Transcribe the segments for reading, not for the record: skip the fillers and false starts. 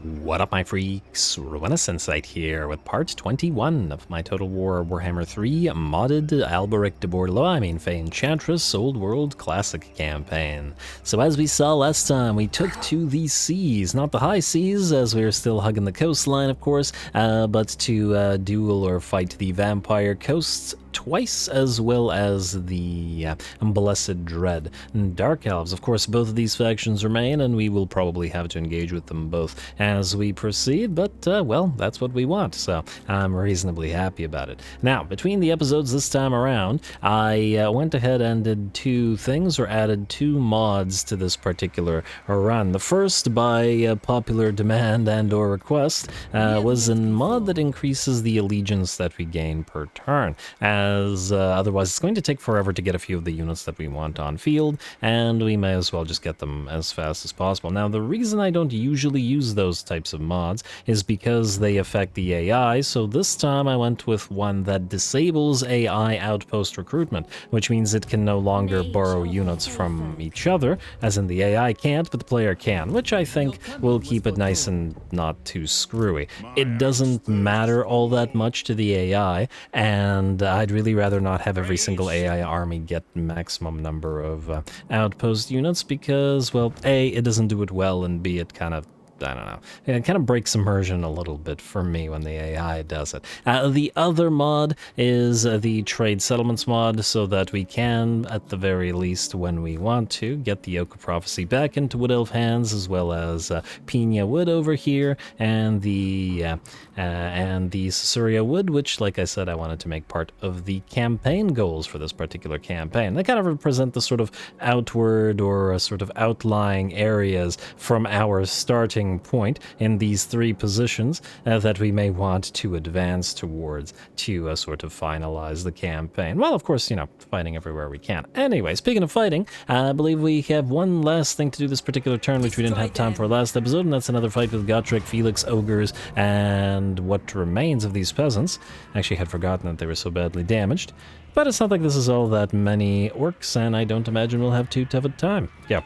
What up, my freaks? RuinusInsight here with part 21 of my Total War Warhammer 3 modded Alberic de Bordelot, Fay Enchantress Old World Classic campaign. So as we saw last time, we took to the seas, not the high seas, as we were still hugging the coastline, of course, but to duel or fight the vampire coasts twice, as well as the Blessed Dread and Dark Elves. Of course, both of these factions remain, and we will probably have to engage with them both as we proceed, but, well, that's what we want, so I'm reasonably happy about it. Now, between the episodes this time around, I went ahead and did two things, or added two mods to this particular run. The first, by popular demand and or request, was a mod that increases the allegiance that we gain per turn, as otherwise it's going to take forever to get a few of the units that we want on field, and we may as well just get them as fast as possible. Now, the reason I don't usually use those types of mods is because they affect the AI, so this time I went with one that disables AI outpost recruitment, which means it can no longer borrow units from each other, as in the AI can't, but the player can, which I think will keep it nice and not too screwy. It doesn't matter all that much to the AI, and I'd really rather not have every single AI army get maximum number of outpost units because, well, A, it doesn't do it well, and B, it kind of, I don't know. It kind of breaks immersion a little bit for me when the AI does it. The other mod is the Trade Settlements mod, so that we can, at the very least, when we want to, get the Oak of Prophecy back into Wood Elf hands, as well as Pina Wood over here, and the Susuria Wood, which, like I said, I wanted to make part of the campaign goals for this particular campaign. They kind of represent the sort of outward or sort of outlying areas from our starting point in these three positions that we may want to advance towards to sort of finalize the campaign. Well, of course, you know, fighting everywhere we can. Anyway, speaking of fighting, I believe we have one last thing to do this particular turn, which we didn't have time for last episode, and that's another fight with Gotrek, Felix, Ogres, and what remains of these peasants. I actually had forgotten that they were so badly damaged, but it's not like this is all that many orcs, and I don't imagine we'll have too tough a time. Yeah.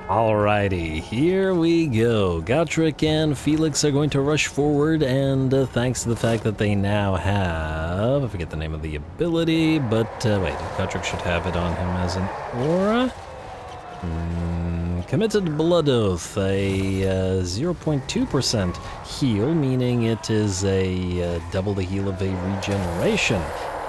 Alrighty, here we go. Gotrek and Felix are going to rush forward, and thanks to the fact that they now have, I forget the name of the ability, but wait, Gotrek should have it on him as an aura. Committed Blood Oath, a 0.2% heal, meaning it is a double the heal of a regeneration.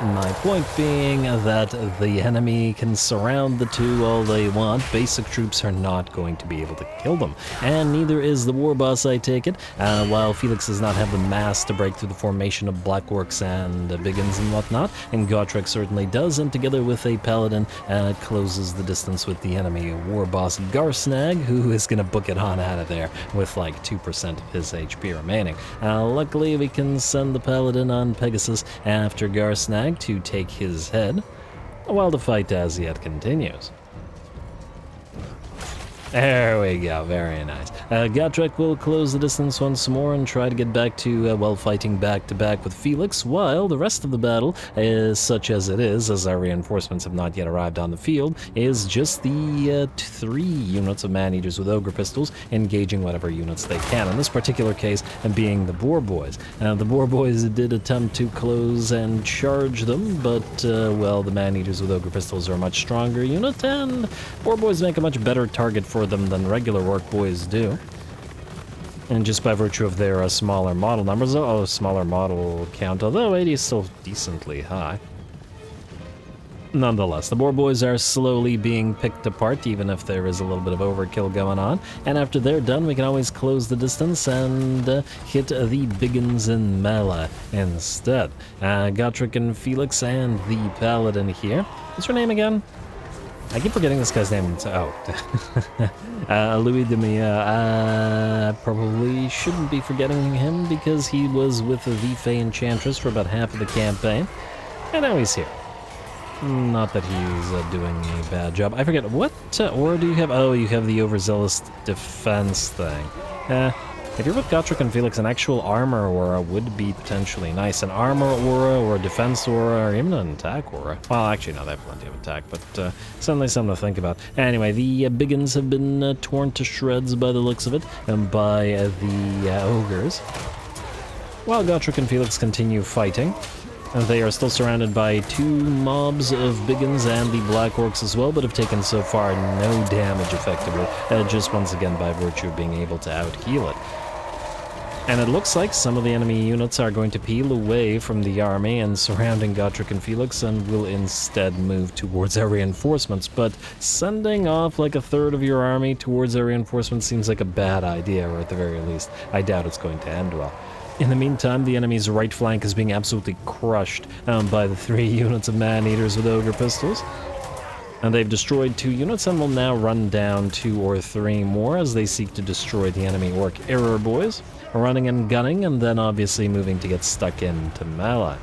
My point being that the enemy can surround the two all they want. Basic troops are not going to be able to kill them, and neither is the war boss, I take it, while Felix does not have the mass to break through the formation of black orcs and biggins and whatnot, and Gotrek certainly does, and together with a paladin closes the distance with the enemy war boss Garsnag, who is going to book it on out of there with like 2% of his HP remaining. Luckily, we can send the paladin on Pegasus after Garsnag to take his head, while the fight as yet continues. There we go, very nice. Gotrek will close the distance once more and try to get back to, well, fighting back-to-back with Felix, while the rest of the battle, is such as it is, as our reinforcements have not yet arrived on the field, is just the 3 units of man-eaters with ogre pistols engaging whatever units they can. In this particular case, being the boar boys. The boar boys did attempt to close and charge them, but, well, the man-eaters with ogre pistols are a much stronger unit, and boar boys make a much better target for them than regular orc boys do. And just by virtue of their smaller model numbers, smaller model count, although 80 is still decently high. Nonetheless, the boar boys are slowly being picked apart, even if there is a little bit of overkill going on. And after they're done, we can always close the distance and hit the biggins in melee instead. Gotrek and Felix and the paladin here. What's her name again? I keep forgetting this guy's name. Louis de Mia. I probably shouldn't be forgetting him because he was with the Fay Enchantress for about half of the campaign. And now he's here. Not that he's doing a bad job. I forget, what aura do you have? Oh, you have the overzealous defense thing. If you're with Gotrek and Felix, an actual armor aura would be potentially nice. An armor aura or a defense aura or even an attack aura. Well, actually, no, they have plenty of attack, but certainly something to think about. Anyway, the Biggins have been torn to shreds by the looks of it, and by the ogres. While Gotrek and Felix continue fighting, they are still surrounded by 2 mobs of Biggins and the Black Orcs as well, but have taken so far no damage effectively, just once again by virtue of being able to out-heal it. And it looks like some of the enemy units are going to peel away from the army and surrounding Gotrek and Felix and will instead move towards our reinforcements, but sending off like a third of your army towards our reinforcements seems like a bad idea, or at the very least, I doubt it's going to end well. In the meantime, the enemy's right flank is being absolutely crushed by the 3 units of man-eaters with ogre pistols. And they've destroyed 2 units and will now run down 2 or 3 more as they seek to destroy the enemy orc error boys, running and gunning, and then obviously moving to get stuck into melee.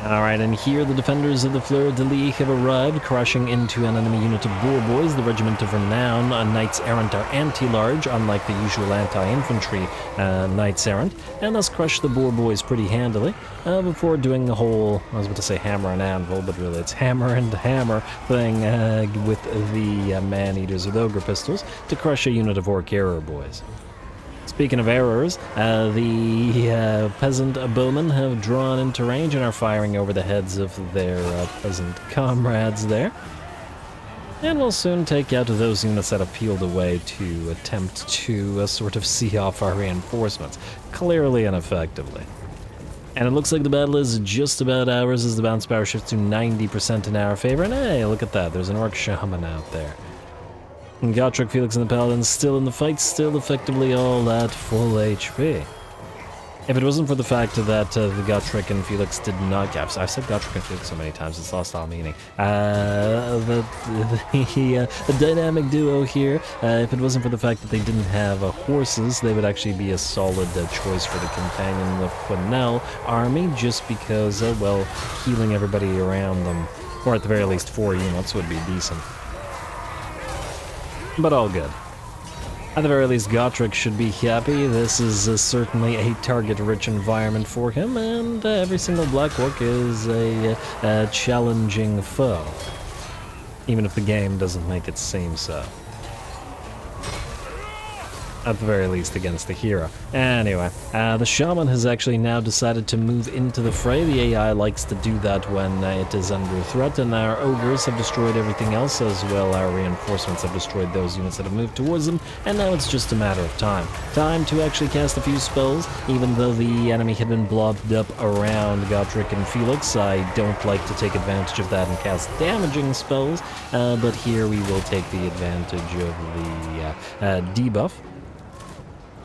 Alright, and here the defenders of the Fleur-de-Lis have arrived, crashing into an enemy unit of boar boys. The Regiment of Renown Knights Errant are anti-large, unlike the usual anti-infantry Knights Errant, and thus crush the boar boys pretty handily, before doing the whole, I was about to say hammer and anvil, but really it's hammer and hammer thing with the man-eaters with ogre pistols to crush a unit of orc error boys. Speaking of errors, the peasant bowmen have drawn into range and are firing over the heads of their peasant comrades there. And we'll soon take out those units that have peeled away to attempt to sort of see off our reinforcements, clearly and effectively. And it looks like the battle is just about ours as the bounce power shifts to 90% in our favor. And hey, look at that, there's an orc shaman out there. And Gotrek, Felix, and the Paladins still in the fight, still effectively all at full HP. If it wasn't for the fact that the Gotrek and Felix did not... I've said Gotrek and Felix so many times, it's lost all meaning. The dynamic duo here, if it wasn't for the fact that they didn't have horses, they would actually be a solid choice for the companion of Quenelle army, just because, well, healing everybody around them, or at the very least 4 units, would be decent. But all good. At the very least, Gotrek should be happy. This is certainly a target-rich environment for him, and every single Black Orc is a challenging foe. Even if the game doesn't make it seem so. At the very least against the hero. Anyway, the shaman has actually now decided to move into the fray. The AI likes to do that when it is under threat, and our ogres have destroyed everything else as well. Our reinforcements have destroyed those units that have moved towards them, and now it's just a matter of time. Time to actually cast a few spells, even though the enemy had been blobbed up around Gotrek and Felix. I don't like to take advantage of that and cast damaging spells, but here we will take the advantage of the debuff.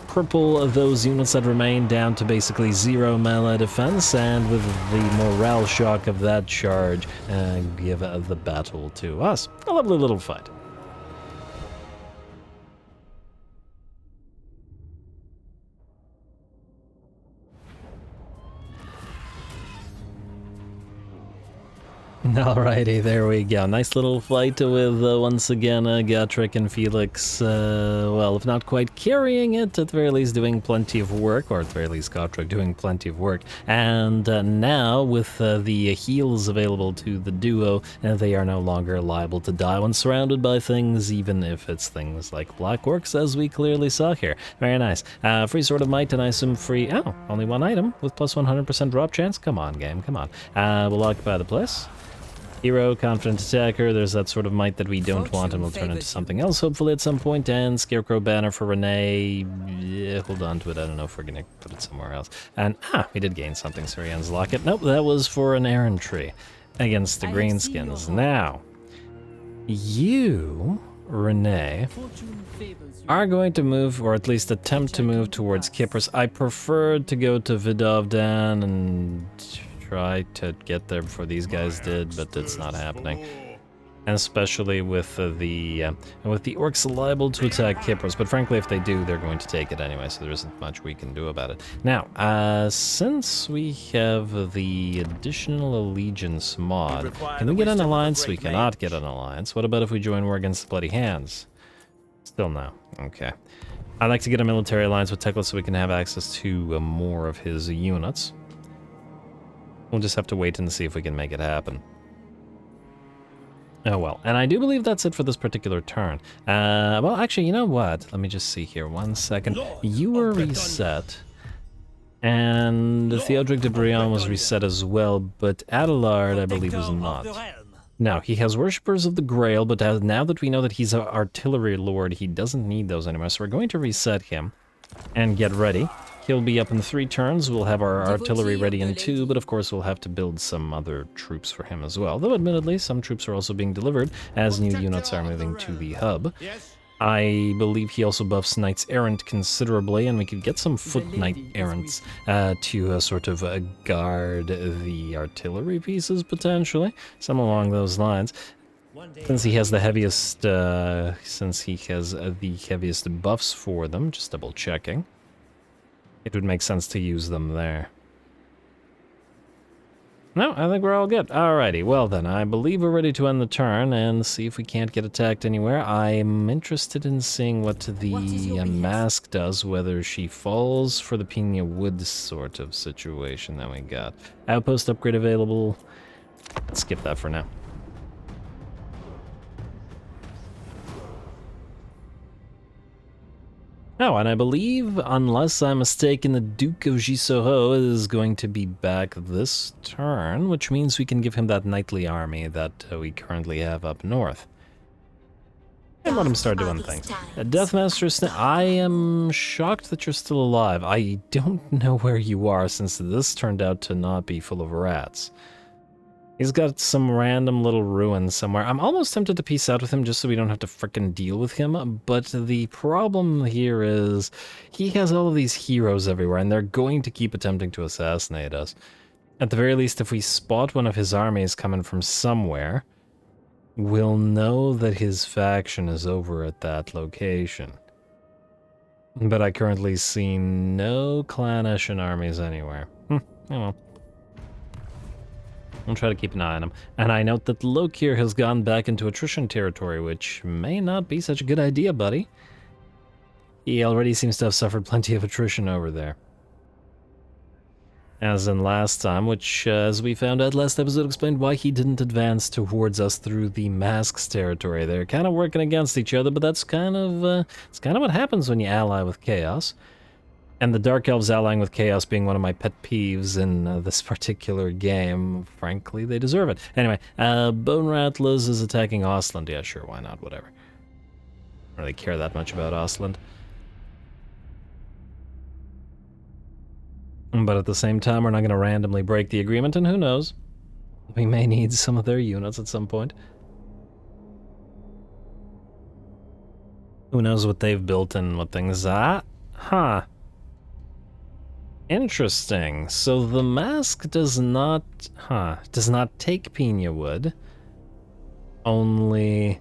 Cripple those units that remain down to basically 0 melee defense, and with the morale shock of that charge, give the battle to us. A lovely little fight. Alrighty, there we go. Nice little fight with, once again, Gotrek and Felix, well, if not quite carrying it, at the very least doing plenty of work, or at the very least Gotrek doing plenty of work. And now, with the heals available to the duo, they are no longer liable to die when surrounded by things, even if it's things like Black Orcs, as we clearly saw here. Very nice. Free Sword of Might, and I assume free... Oh, only 1 item with plus 100% drop chance? Come on, game, come on. We'll occupy the place. Hero, Confident Attacker, there's that sort of might that we don't want and we'll turn into something else hopefully at some point, and Scarecrow Banner for Renee, yeah, hold on to it, I don't know if we're gonna put it somewhere else. And, we did gain something, Surian's Locket. Nope, that was for an errantry against the Greenskins. Now, you, Renee, are going to move, or at least attempt to move towards Kypros. I preferred to go to Vidovdan and try to get there before these guys did, but it's not happening. And especially with the orcs liable to attack Kypros, but frankly if they do, they're going to take it anyway, so there isn't much we can do about it. Now, since we have the additional allegiance mod, can we get an alliance? We cannot get an alliance. What about if we join war against the Bloody Hands? Still no. Okay. I'd like to get a military alliance with Tekla so we can have access to more of his units. We'll just have to wait and see if we can make it happen. Oh well, and I do believe that's it for this particular turn. Well, actually, you know what? Let me just see here. 1 second. You were reset. And Theodoric de Brigand was reset as well, but Adelard, I believe, was not. No, he has Worshippers of the Grail, but now that we know that he's an artillery lord, he doesn't need those anymore. So we're going to reset him and get ready. He'll be up in 3 turns. We'll have our artillery ready in 2, but of course we'll have to build some other troops for him as well. Though admittedly, some troops are also being delivered as new units are moving to the hub. I believe he also buffs Knights Errant considerably, and we could get some foot Knight Errants to sort of guard the artillery pieces, potentially. Some along those lines. Since he has the heaviest, buffs for them, just double checking, it would make sense to use them there. No, I think we're all good. Alrighty, well then, I believe we're ready to end the turn and see if we can't get attacked anywhere. I'm interested in seeing what the mask does, whether she falls for the Pina Wood sort of situation that we got. Outpost upgrade available. Let's skip that for now. Oh, and I believe, unless I'm mistaken, the Duke of Gisoro is going to be back this turn, which means we can give him that knightly army that we currently have up north. And let him start doing things. Deathmaster, I am shocked that you're still alive. I don't know where you are, since this turned out to not be full of rats. He's got some random little ruin somewhere. I'm almost tempted to peace out with him just so we don't have to frickin' deal with him, but the problem here is he has all of these heroes everywhere, and they're going to keep attempting to assassinate us. At the very least, if we spot one of his armies coming from somewhere, we'll know that his faction is over at that location. But I currently see no Clan-Eshin armies anywhere. Oh well. I'll try to keep an eye on him. And I note that Lokir has gone back into attrition territory, which may not be such a good idea, buddy. He already seems to have suffered plenty of attrition over there. As in last time, which, as we found out last episode, explained why he didn't advance towards us through the Masks territory. They're kind of working against each other, but that's kind of, it's kind of what happens when you ally with Chaos. And the Dark Elves allying with Chaos being one of my pet peeves in this particular game. Frankly, they deserve it. Anyway, Bone Rattlers is attacking Ostland. Yeah, sure, why not? Whatever. I don't really care that much about Ostland. But at the same time, we're not going to randomly break the agreement, and who knows? We may need some of their units at some point. Who knows what they've built and what things are? Huh. Interesting. So the mask does not take Pina Wood, only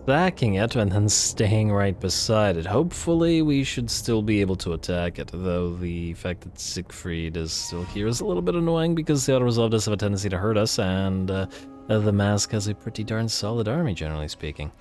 stacking it and then staying right beside it. Hopefully we should still be able to attack it, though the fact that Siegfried is still here is a little bit annoying because the auto-resolve does have a tendency to hurt us, and the mask has a pretty darn solid army, generally speaking.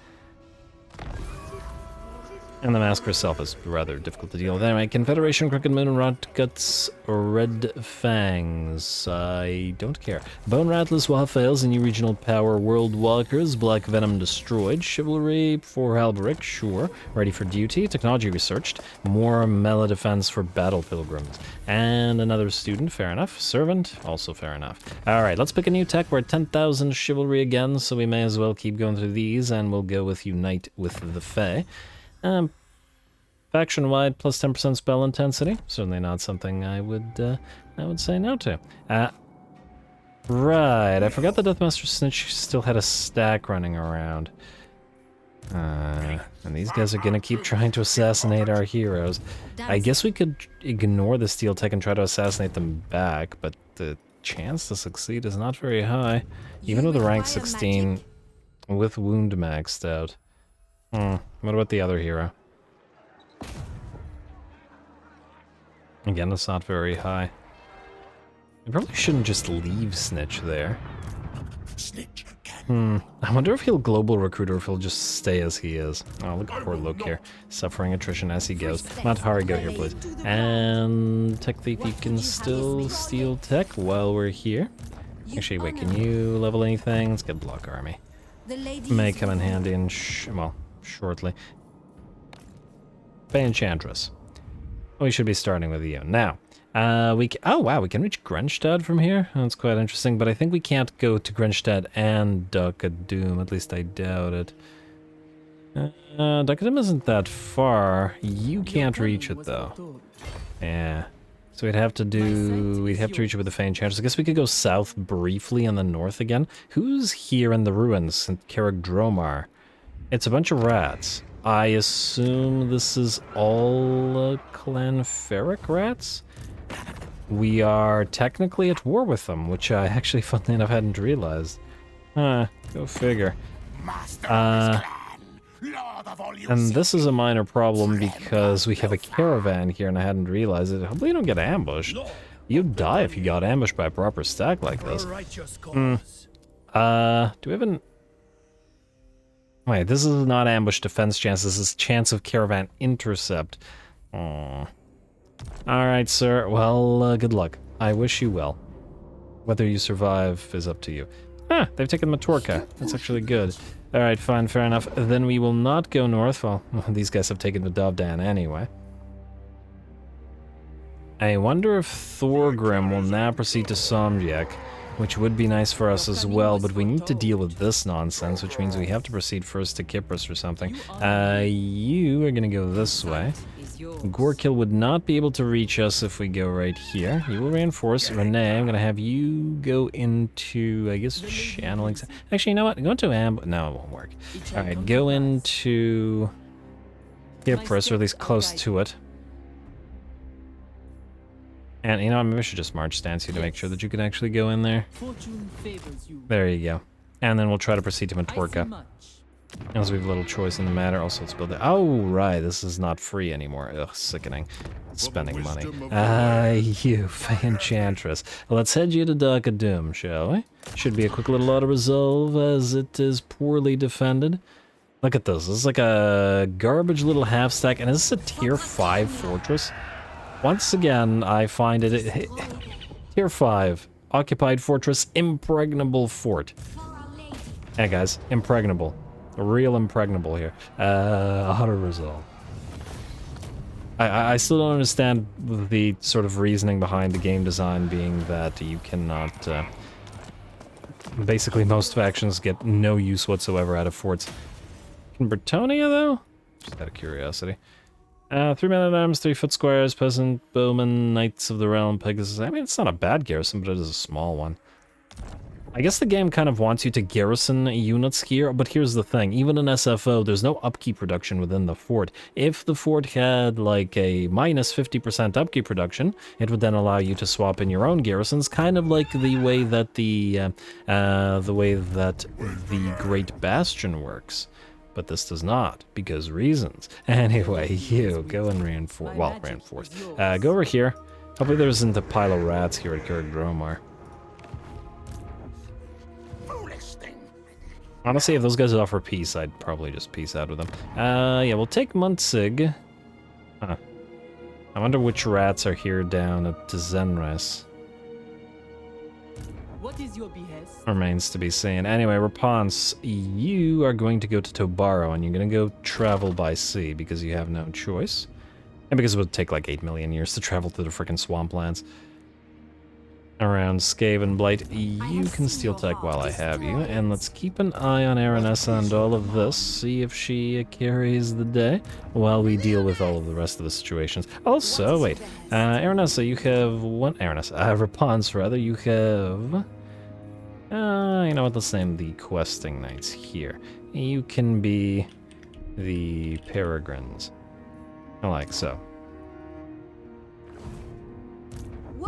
And the mask herself is rather difficult to deal with. Anyway, Confederation, Crooked Moon, Rotguts, Red Fangs. I don't care. Bone Rattlers will have fails, and new regional power. World Walkers, Black Venom destroyed. Chivalry for Alberic, sure. Ready for duty. Technology researched. More Mela defense for Battle Pilgrims. And another student, fair enough. Servant, also fair enough. Alright, let's pick a new tech. We're at 10,000 Chivalry again, so we may as well keep going through these, and we'll go with Unite with the Fay. Faction-wide plus 10% spell intensity. Certainly not something I would say no to. Right, I forgot the Deathmaster Snitch still had a stack running around. And these guys are gonna keep trying to assassinate our heroes. I guess we could ignore the steel tech and try to assassinate them back, but the chance to succeed is not very high. Even with a rank 16 with wound maxed out. What about the other hero? Again, it's not very high. I probably shouldn't just leave Snitch there. Snitch can I wonder if he'll global recruit or if he'll just stay as he is. Oh, look at poor Luke here. Suffering attrition as he goes. Matahari, go here, please. And Tech Thief, you can still steal tech while we're here. Actually, wait, can you level anything? Let's get Block Army. May come in handy in well, shortly. Fay Enchantress. We should be starting with you. Now, oh wow, we can reach Grenstad from here? That's quite interesting, but I think we can't go to Grenstad and Doom. At least I doubt it. Doom isn't that far. You can't reach it, though. Yeah. So we'd have to reach it with the Fay Enchantress. I guess we could go south briefly and then north again. Who's here in the ruins? St. Dromar. It's a bunch of rats. I assume this is all Clanferic rats? We are technically at war with them, which I actually, funnily enough, hadn't realized. Huh, go figure. And this is a minor problem because we have a caravan here and I hadn't realized it. Hopefully you don't get ambushed. You'd die if you got ambushed by a proper stack like this. Do we have an... Wait, this is not ambush defense chance, this is chance of caravan intercept. Aww. Alright, sir. Well, good luck. I wish you well. Whether you survive is up to you. Ah, they've taken Matorka. That's actually good. Alright, fine, fair enough. Then we will not go north. Well, these guys have taken Vidavdan anyway. I wonder if Thorgrim will now proceed to Somjak, which would be nice for us as well, but we need to deal with this nonsense, which means we have to proceed first to Kypros or something. You are gonna go this way. Gorkil would not be able to reach us if we go right here. You will reinforce. Renee, I'm gonna have you go into, I guess, channeling. Actually, you know what? Go into no, it won't work. Alright, go into Kypros, or at least close to it. And you know, maybe I should just march stance you to make sure that you can actually go in there. There you go. And then we'll try to proceed to Matorka. As we have little choice in the matter. Also, let's build it. Oh, right. This is not free anymore. Ugh, sickening. Spending money. You, Fay Enchantress. Let's head you to Doom, shall we? Should be a quick little auto-resolve as it is poorly defended. Look at this. This is like a garbage little half-stack. And is this a tier 5 fortress? Once again, I find it tier 5, occupied fortress, impregnable fort. Hey guys, impregnable. A real impregnable here. Auto resolve. I still don't understand the sort of reasoning behind the game design being that you cannot... basically, most factions get no use whatsoever out of forts. Can Bretonnia, though? Just out of curiosity. 3 men-at-arms, 3 foot squares, peasant, bowmen, knights of the realm, Pegasus. I mean, it's not a bad garrison, but it is a small one. I guess the game kind of wants you to garrison units here, but here's the thing. Even in SFO, there's no upkeep reduction within the fort. If the fort had, like, a minus 50% upkeep reduction, it would then allow you to swap in your own garrisons, kind of like the way that the Great Bastion works. But this does not, because reasons. Anyway, you go and reinforce. Well, reinforce. Go over here. Hopefully there isn't a pile of rats here at Dromar. Honestly, if those guys offer peace, I'd probably just peace out with them. Yeah, we'll take Muntzig. Huh. I wonder which rats are here down at Zenres. What is your behest? Remains to be seen. Anyway, Raponce, you are going to go to Tobaro, and you're going to go travel by sea because you have no choice. And because it would take like 8 million years to travel through the frickin' swamplands. Around Scave and Blight, you can steal tech while I have you, and let's keep an eye on Aranessa and all of this, see if she carries the day, while we deal with all of the rest of the situations. Also, wait, Aranessa, you have one, Raponce, rather, you have, you know what, let's name the questing knights here. You can be the peregrines, like so.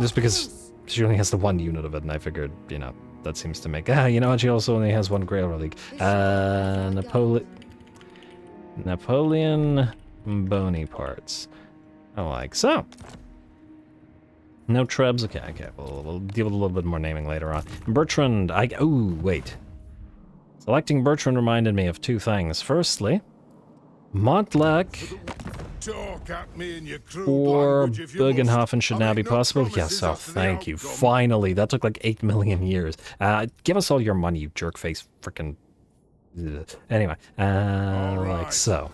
Just because she only has the one unit of it, and I figured, you know, that seems to make... you know what, she also only has one Grail Relic. Napoleon bony parts. Like so. No trebs, okay, we'll deal with a little bit more naming later on. Bertrand, oh, wait. Selecting Bertrand reminded me of two things. Firstly, Montlec or Bergenhofen should now be possible. Yes, oh, thank you. Finally, that took like 8 million years. Give us all your money, you jerkface frickin'. Anyway, like so.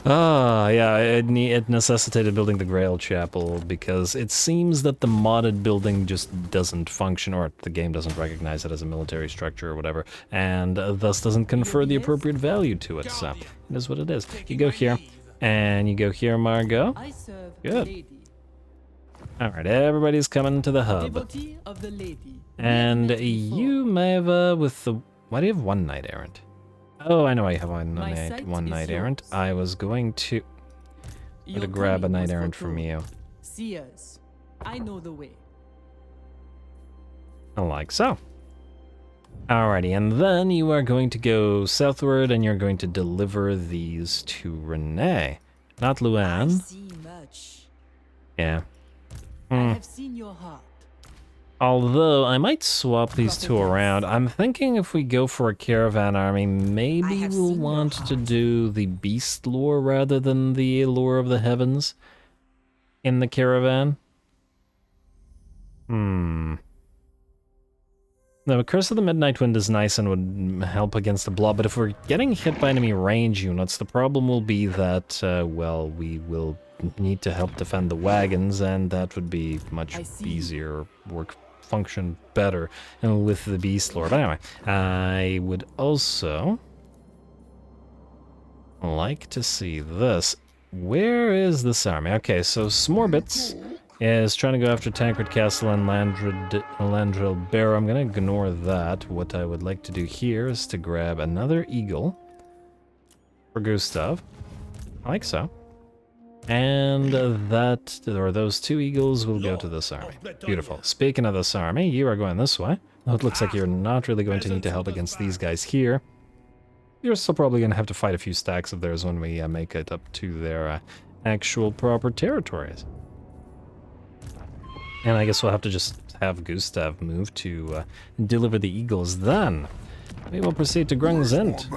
Yeah, it necessitated building the Grail Chapel because it seems that the modded building just doesn't function, or the game doesn't recognize it as a military structure or whatever, and thus doesn't confer the appropriate value to it, so it is what it is. You go here, and you go here, Margot. Good. Alright, everybody's coming to the hub. And you, Maeva, with the... Why do you have one knight errant? Oh, I know I have one knight errant. I was going to grab a knight errant from you. Seers, I know the way. Like so. Alrighty, and then you are going to go southward and you're going to deliver these to Renee. Not Luan. I see much. Yeah. I have seen your heart. Although, I might swap these two around. I'm thinking if we go for a caravan army, maybe we'll want to do the beast lore rather than the lore of the heavens in the caravan. No, Curse of the Midnight Wind is nice and would help against the blob, but if we're getting hit by enemy range units, the problem will be that, well, we will need to help defend the wagons, and that would be much easier, function better with the Beast Lord. But anyway, I would also like to see this. Where is this army? Okay, so Smorbitz is trying to go after Tancred Castle and Landril Barrow. I'm going to ignore that. What I would like to do here is to grab another eagle for Gustav, like so. And those two eagles will go to this army. Beautiful. Speaking of this army, you are going this way. Though it looks like you're not really going to need to help against these guys here. You're still probably going to have to fight a few stacks of theirs when we make it up to their actual proper territories. And I guess we'll have to just have Gustav move to deliver the eagles. Then we will proceed to Grungzint.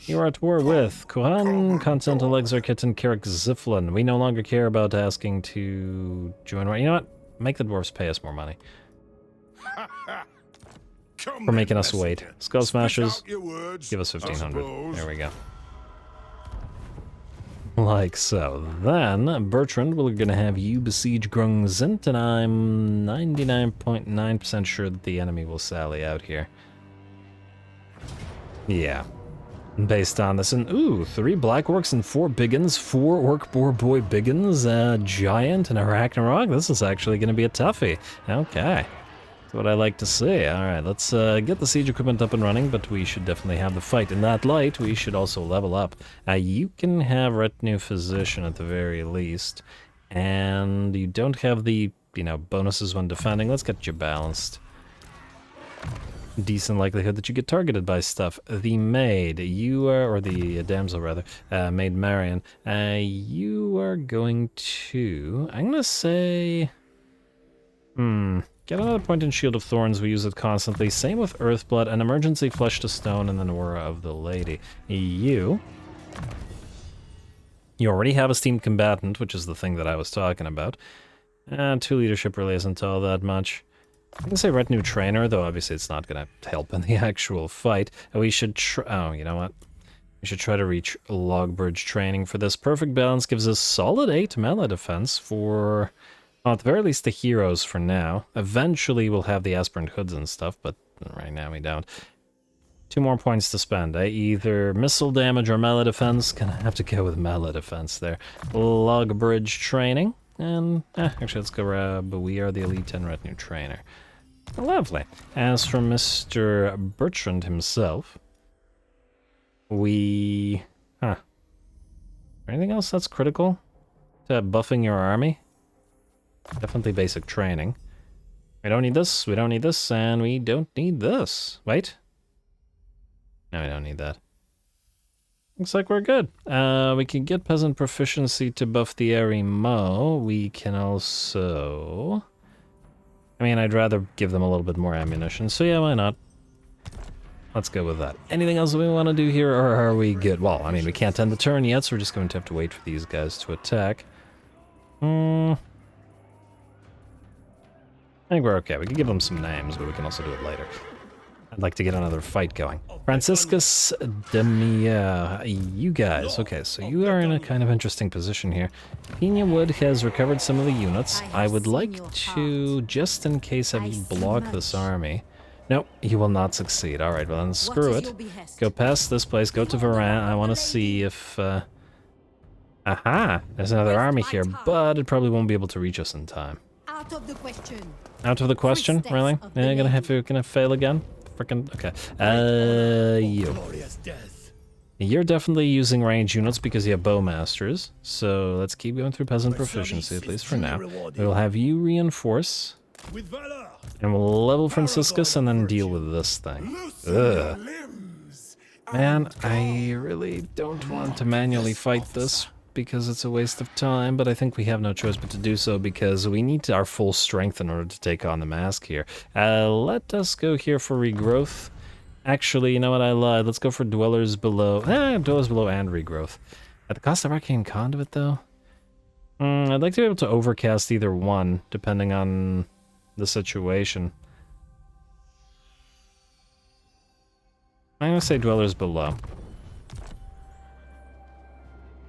You are at war with Kuhan, Continental Exarchit, and Carrick Ziflin. We no longer care about asking to join war. You know what? Make the dwarves pay us more money. For making us wait. Skull Smashers, give us 1,500. There we go. Like so. Then, Bertrand, we're going to have you besiege Grungzint, and I'm 99.9% sure that the enemy will sally out here. Yeah. Based on this, and ooh, 3 Black Orcs and 4 Biggins, 4 Orc Boar Boy Biggins, a Giant, and a Ragnarok. This is actually going to be a toughie. Okay. That's what I like to see. Alright, let's get the siege equipment up and running, but we should definitely have the fight. In that light, we should also level up. You can have Retinue Physician at the very least, and you don't have the, bonuses when defending. Let's get you balanced. Decent likelihood that you get targeted by stuff. The maid, you are, or the damsel rather, Maid Marion, you are going to, I'm gonna say, get another point in Shield of Thorns, we use it constantly. Same with Earthblood, an emergency Flesh to Stone, and then Aura of the Lady. You already have Esteemed Combatant, which is the thing that I was talking about. 2 leadership really isn't all that much. I can say Retinue Trainer, though obviously it's not going to help in the actual fight. We should oh, you know what? We should try to reach Log Bridge Training for this. Perfect Balance gives us solid 8 melee defense for, well, at the very least, the heroes for now. Eventually we'll have the Aspirant Hoods and stuff, but right now we don't. 2 more points to spend. Either missile damage or melee defense. Gonna have to go with melee defense there. Log Bridge Training. And, actually, let's go grab We Are the Elite 10 Retinue Trainer. Lovely. As for Mr. Bertrand himself, anything else that's critical to buffing your army? Definitely basic training. We don't need this, we don't need this, and we don't need this. Wait. No, we don't need that. Looks like we're good. We can get Peasant Proficiency to buff the Arimo. We can also... I mean, I'd rather give them a little bit more ammunition, so yeah, why not? Let's go with that. Anything else we want to do here, or are we good? Well, I mean, we can't end the turn yet, so we're just going to have to wait for these guys to attack. I think we're okay. We can give them some names, but we can also do it later. I'd like to get another fight going. Franciscus Demia, you guys. Okay, so you are in a kind of interesting position here. Pina Wood has recovered some of the units. I would like to, just in case, have you block this army. Nope, you will not succeed. Alright, well then screw it. Go past this place, go to Varan. I want to see if... Aha! There's another army here, but it probably won't be able to reach us in time. Out of the question. Out of the question? Really? Yeah, gonna fail again? Frickin' okay. You. You're definitely using range units because you have bowmasters. So let's keep going through peasant proficiency, at least for now. We'll have you reinforce. And we'll level Franciscus and then deal with this thing. Ugh. Man, I really don't want to manually fight this because it's a waste of time, but I think we have no choice but to do so because we need our full strength in order to take on the mask here. Let us go here for regrowth. Actually, you know what, I lied. Let's go for Dwellers Below. Dwellers Below and regrowth. At the cost of Arcane Conduit, though? I'd like to be able to overcast either one, depending on the situation. I'm gonna say Dwellers Below.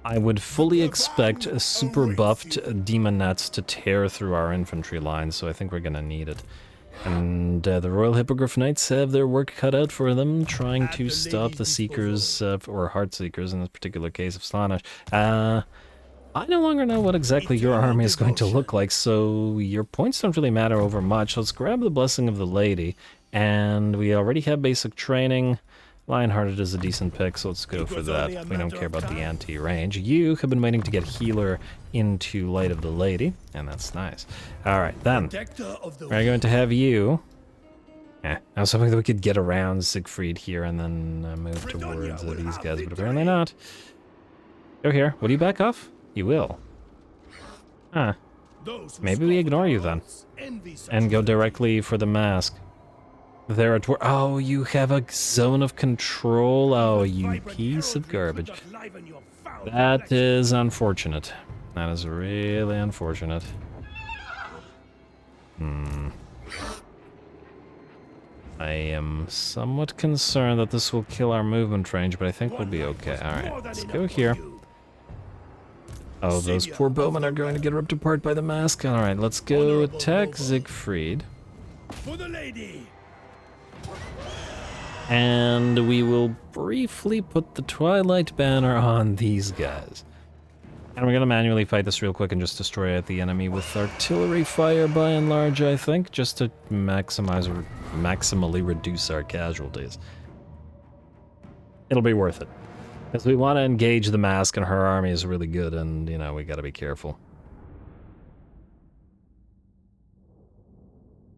I would fully expect a super buffed Demonettes to tear through our infantry lines, so I think we're gonna need it. And the Royal Hippogriff Knights have their work cut out for them, trying to stop the Seekers, or Heartseekers in this particular case of Slaanesh. I no longer know what exactly your army is going to look like, so your points don't really matter over much. Let's grab the Blessing of the Lady, and we already have basic training. Lionhearted is a decent pick, so let's go for that. We don't care about the anti-range. You have been waiting to get Healer into Light of the Lady, and that's nice. Alright, then. We're going to have you... I was hoping that we could get around Siegfried here and then move towards these guys, but apparently not. Go here. Will you back off? You will. Huh. Maybe we ignore you then. And go directly for the mask. There at oh, you have a zone of control. Oh, you piece of garbage. That is unfortunate. That is really unfortunate. I am somewhat concerned that this will kill our movement range, but I think we'll be okay. Alright, let's go here. Oh, those poor bowmen are going to get ripped apart by the mask. Alright, let's go attack Siegfried. For the lady. And we will briefly put the Twilight Banner on these guys. And we're going to manually fight this real quick and just destroy the enemy with artillery fire by and large, I think, just to maximally reduce our casualties. It'll be worth it. Because we want to engage the mask and her army is really good and, you know, we got to be careful.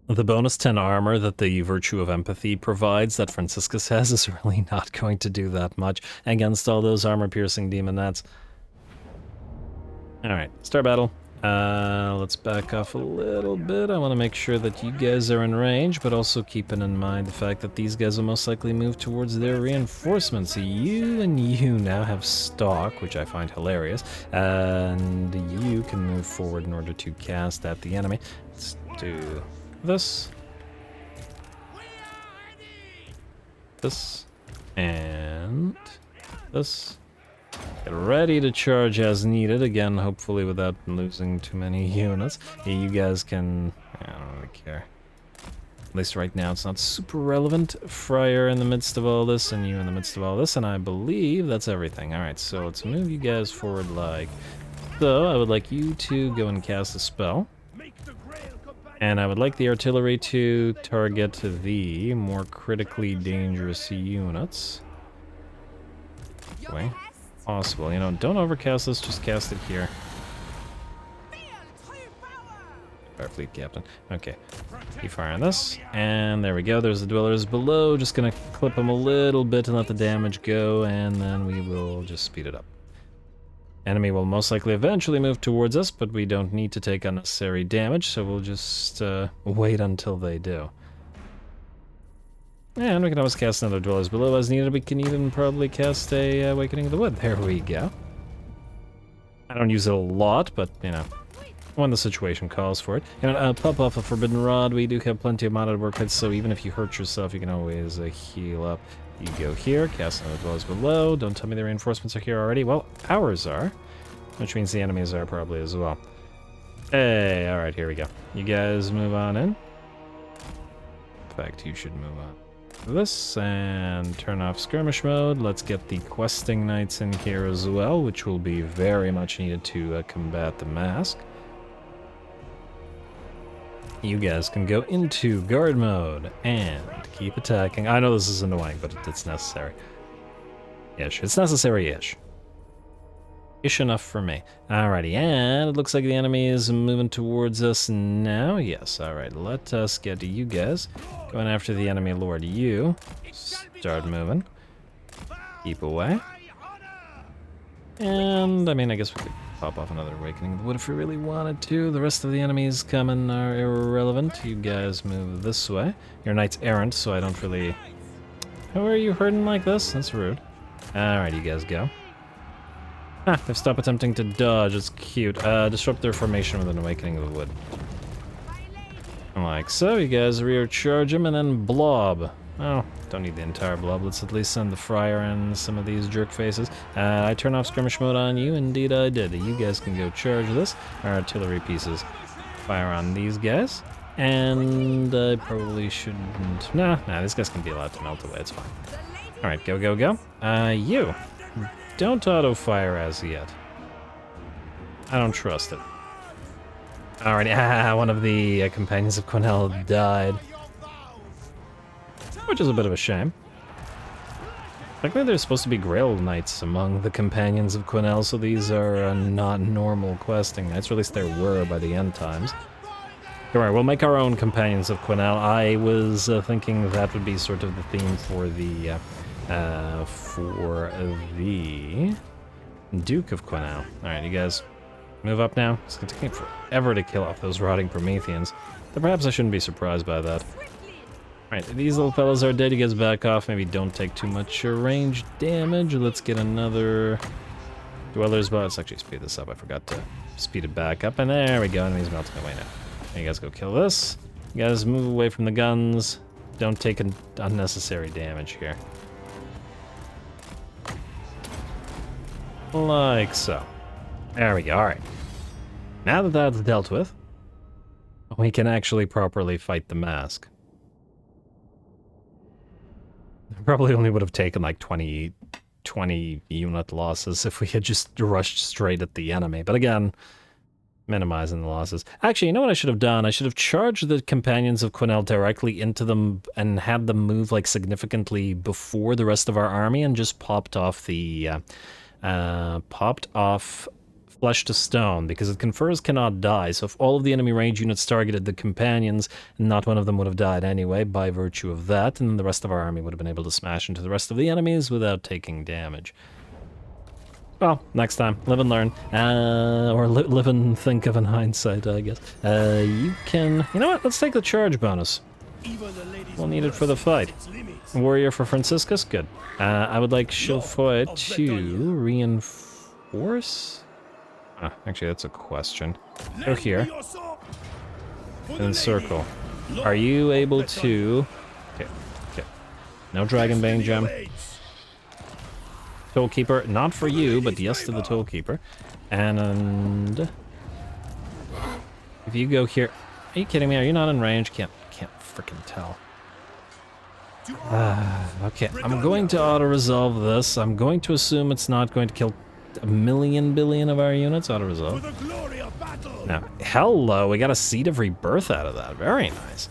The bonus 10 armor that the Virtue of Empathy provides that Franciscus has is really not going to do that much against all those armor-piercing demonettes. Alright, start battle. Let's back off a little bit. I want to make sure that you guys are in range, but also keeping in mind the fact that these guys will most likely move towards their reinforcements. You and you now have stock, which I find hilarious, and you can move forward in order to cast at the enemy. Let's do... this, and this. Get ready to charge as needed, again, hopefully without losing too many units. You guys can... I don't really care. At least right now it's not super relevant. Friar in the midst of all this, and you in the midst of all this, and I believe that's everything. Alright, so let's move you guys forward like so. I would like you to go and cast a spell. And I would like the artillery to target the more critically dangerous units. Way possible. You know, don't overcast this, just cast it here. Our fleet captain. Okay. Keep firing this. And there we go. There's the Dwellers Below. Just gonna clip them a little bit and let the damage go, and then we will just speed it up. Enemy will most likely eventually move towards us, but we don't need to take unnecessary damage, so we'll just wait until they do. And we can always cast another Dwellers Below as needed. We can even probably cast a Awakening of the Wood. There we go. I don't use it a lot, but, you know, when the situation calls for it. You know, pop off a Forbidden Rod. We do have plenty of modded workplates, so even if you hurt yourself, you can always heal up. You go here, cast another Dwellers Below. Don't tell me the reinforcements are here already. Well, ours are, which means the enemies are probably as well. Hey, alright, here we go. You guys move on in. In fact, you should move on to this and turn off skirmish mode. Let's get the questing knights in here as well, which will be very much needed to combat the mask. You guys can go into guard mode and keep attacking. I know this is annoying, but it's necessary. Ish. It's necessary-ish. Ish enough for me. Alrighty, and it looks like the enemy is moving towards us now. Yes, alright, let us get to you guys. Going after the enemy lord. You start moving. Keep away. And, I mean, I guess we could pop off another Awakening of the Wood if we really wanted to. The rest of the enemies coming are irrelevant. You guys move this way. Your knights errant, so I don't really... How are you hurting like this? That's rude. Alright, you guys go. Ah, they've stopped attempting to dodge. It's cute. Disrupt their formation with an Awakening of the Wood. Like so, you guys rear charge him and then blob. Oh, don't need the entire blob. Let's at least send the friar and some of these jerk faces. I turn off skirmish mode on you. Indeed I did. You guys can go charge this. Our artillery pieces. Fire on these guys. And I probably shouldn't... Nah, these guys can be allowed to melt away. It's fine. Alright, go, go, go. You. Don't auto-fire as yet. I don't trust it. Alright, one of the companions of Quenelle died. Which is a bit of a shame. Luckily there's supposed to be Grail Knights among the companions of Quenelle, so these are not normal questing knights, or at least there were by the end times. Alright, we'll make our own companions of Quenelle. I was thinking that would be sort of the theme for the Duke of Quenelle. Alright, you guys move up now. It's gonna take me forever to kill off those rotting Prometheans. But perhaps I shouldn't be surprised by that. Alright, these little fellas are dead. You guys back off. Maybe don't take too much range damage. Let's get another Dweller's Bow. Let's actually speed this up. I forgot to speed it back up. And there we go. Enemies melting away now. You guys go kill this. You guys move away from the guns. Don't take unnecessary damage here. Like so. There we go. Alright. Now that that's dealt with, we can actually properly fight the mask. Probably only would have taken like 20 unit losses if we had just rushed straight at the enemy. But again, minimizing the losses. Actually, you know what I should have done? I should have charged the companions of Quenelle directly into them and had them move like significantly before the rest of our army and just popped off the Flesh to Stone, because it confers cannot die, so if all of the enemy range units targeted the companions, not one of them would have died anyway by virtue of that, and the rest of our army would have been able to smash into the rest of the enemies without taking damage. Well, next time. Live and learn. Or live and think of in hindsight, I guess. You can... You know what? Let's take the charge bonus. We'll need it for the fight. Warrior for Franciscus? Good. I would like Chaufoy to reinforce... actually, that's a question. Go here. And then circle. Are you able to... Okay, okay. No Dragonbane gem. Tollkeeper, not for you, but yes to the Tollkeeper. And... If you go here... Are you kidding me? Are you not in range? Can't freaking tell. Okay, I'm going to auto-resolve this. I'm going to assume it's not going to kill a billion of our units. Auto-resolve. Now, hello, we got a Seed of Rebirth out of that. Very nice.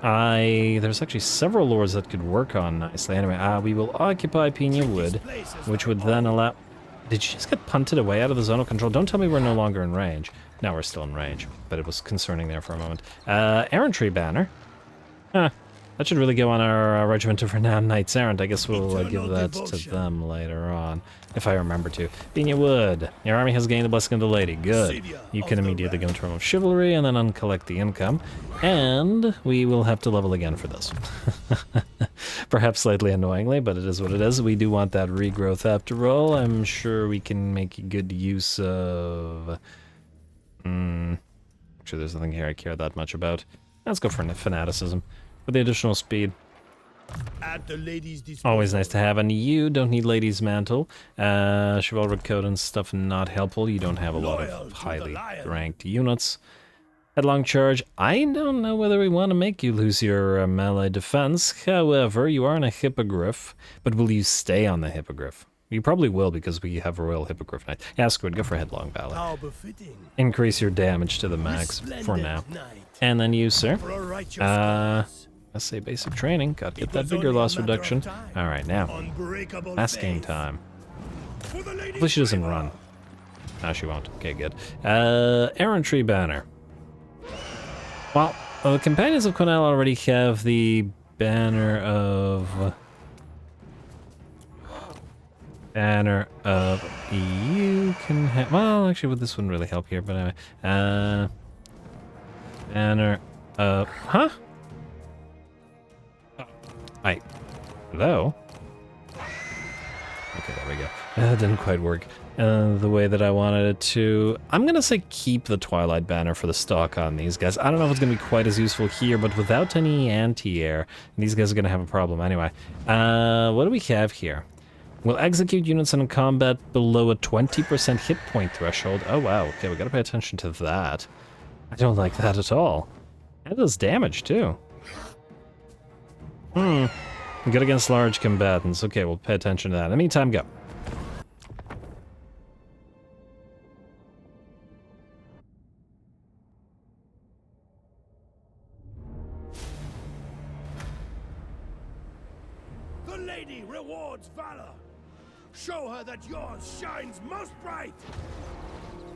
There's actually several lords that could work on nicely. Anyway, we will occupy Pina Wood, which would then allow... Did you just get punted away out of the zone of control? Don't tell me we're no longer in range. No, we're still in range, but it was concerning there for a moment. Errantry Banner. Huh. That should really go on our Regiment of Renowned Knights Errant. I guess we'll give that to them later on, if I remember to. Benya Wood, your army has gained the Blessing of the Lady. Good. You can immediately go into Realm of Chivalry and then uncollect the income. And we will have to level again for this. Perhaps slightly annoyingly, but it is what it is. We do want that regrowth after all. I'm sure we can make good use of... Actually, there's nothing here I care that much about. Let's go for fanaticism. For the additional speed. At the lady's disposal. Always nice to have. And you don't need Lady's Mantle. Chivalric Code and stuff not helpful. You don't have a lot of highly ranked units. Headlong Charge. I don't know whether we want to make you lose your melee defense. However, you are on a Hippogriff. But will you stay on the Hippogriff? You probably will because we have a Royal Hippogriff Knight. Yeah, Squid, go for Headlong Ballet. How befitting. Increase your damage to the max for now. And then you, sir. Let's say basic training. Got to get that vigor loss reduction. Alright, now. Last game time. Hopefully she doesn't run. No, she won't. Okay, good. Errantry Banner. Well, the Companions of Cornell already have the Banner of... You can have... Well, actually, would this wouldn't really help here, but anyway. Banner of... Huh? Hello? Okay, there we go. That didn't quite work the way that I wanted it to. I'm gonna say keep the Twilight Banner for the stock on these guys. I don't know if it's gonna be quite as useful here, but without any anti-air, these guys are gonna have a problem anyway. What do we have here? Will execute units in combat below a 20% hit point threshold. Oh wow, okay, we gotta pay attention to that. I don't like that at all. That does damage too. Good against large combatants. Okay, we'll pay attention to that. In the meantime, go. The lady rewards valor. Show her that yours shines most bright.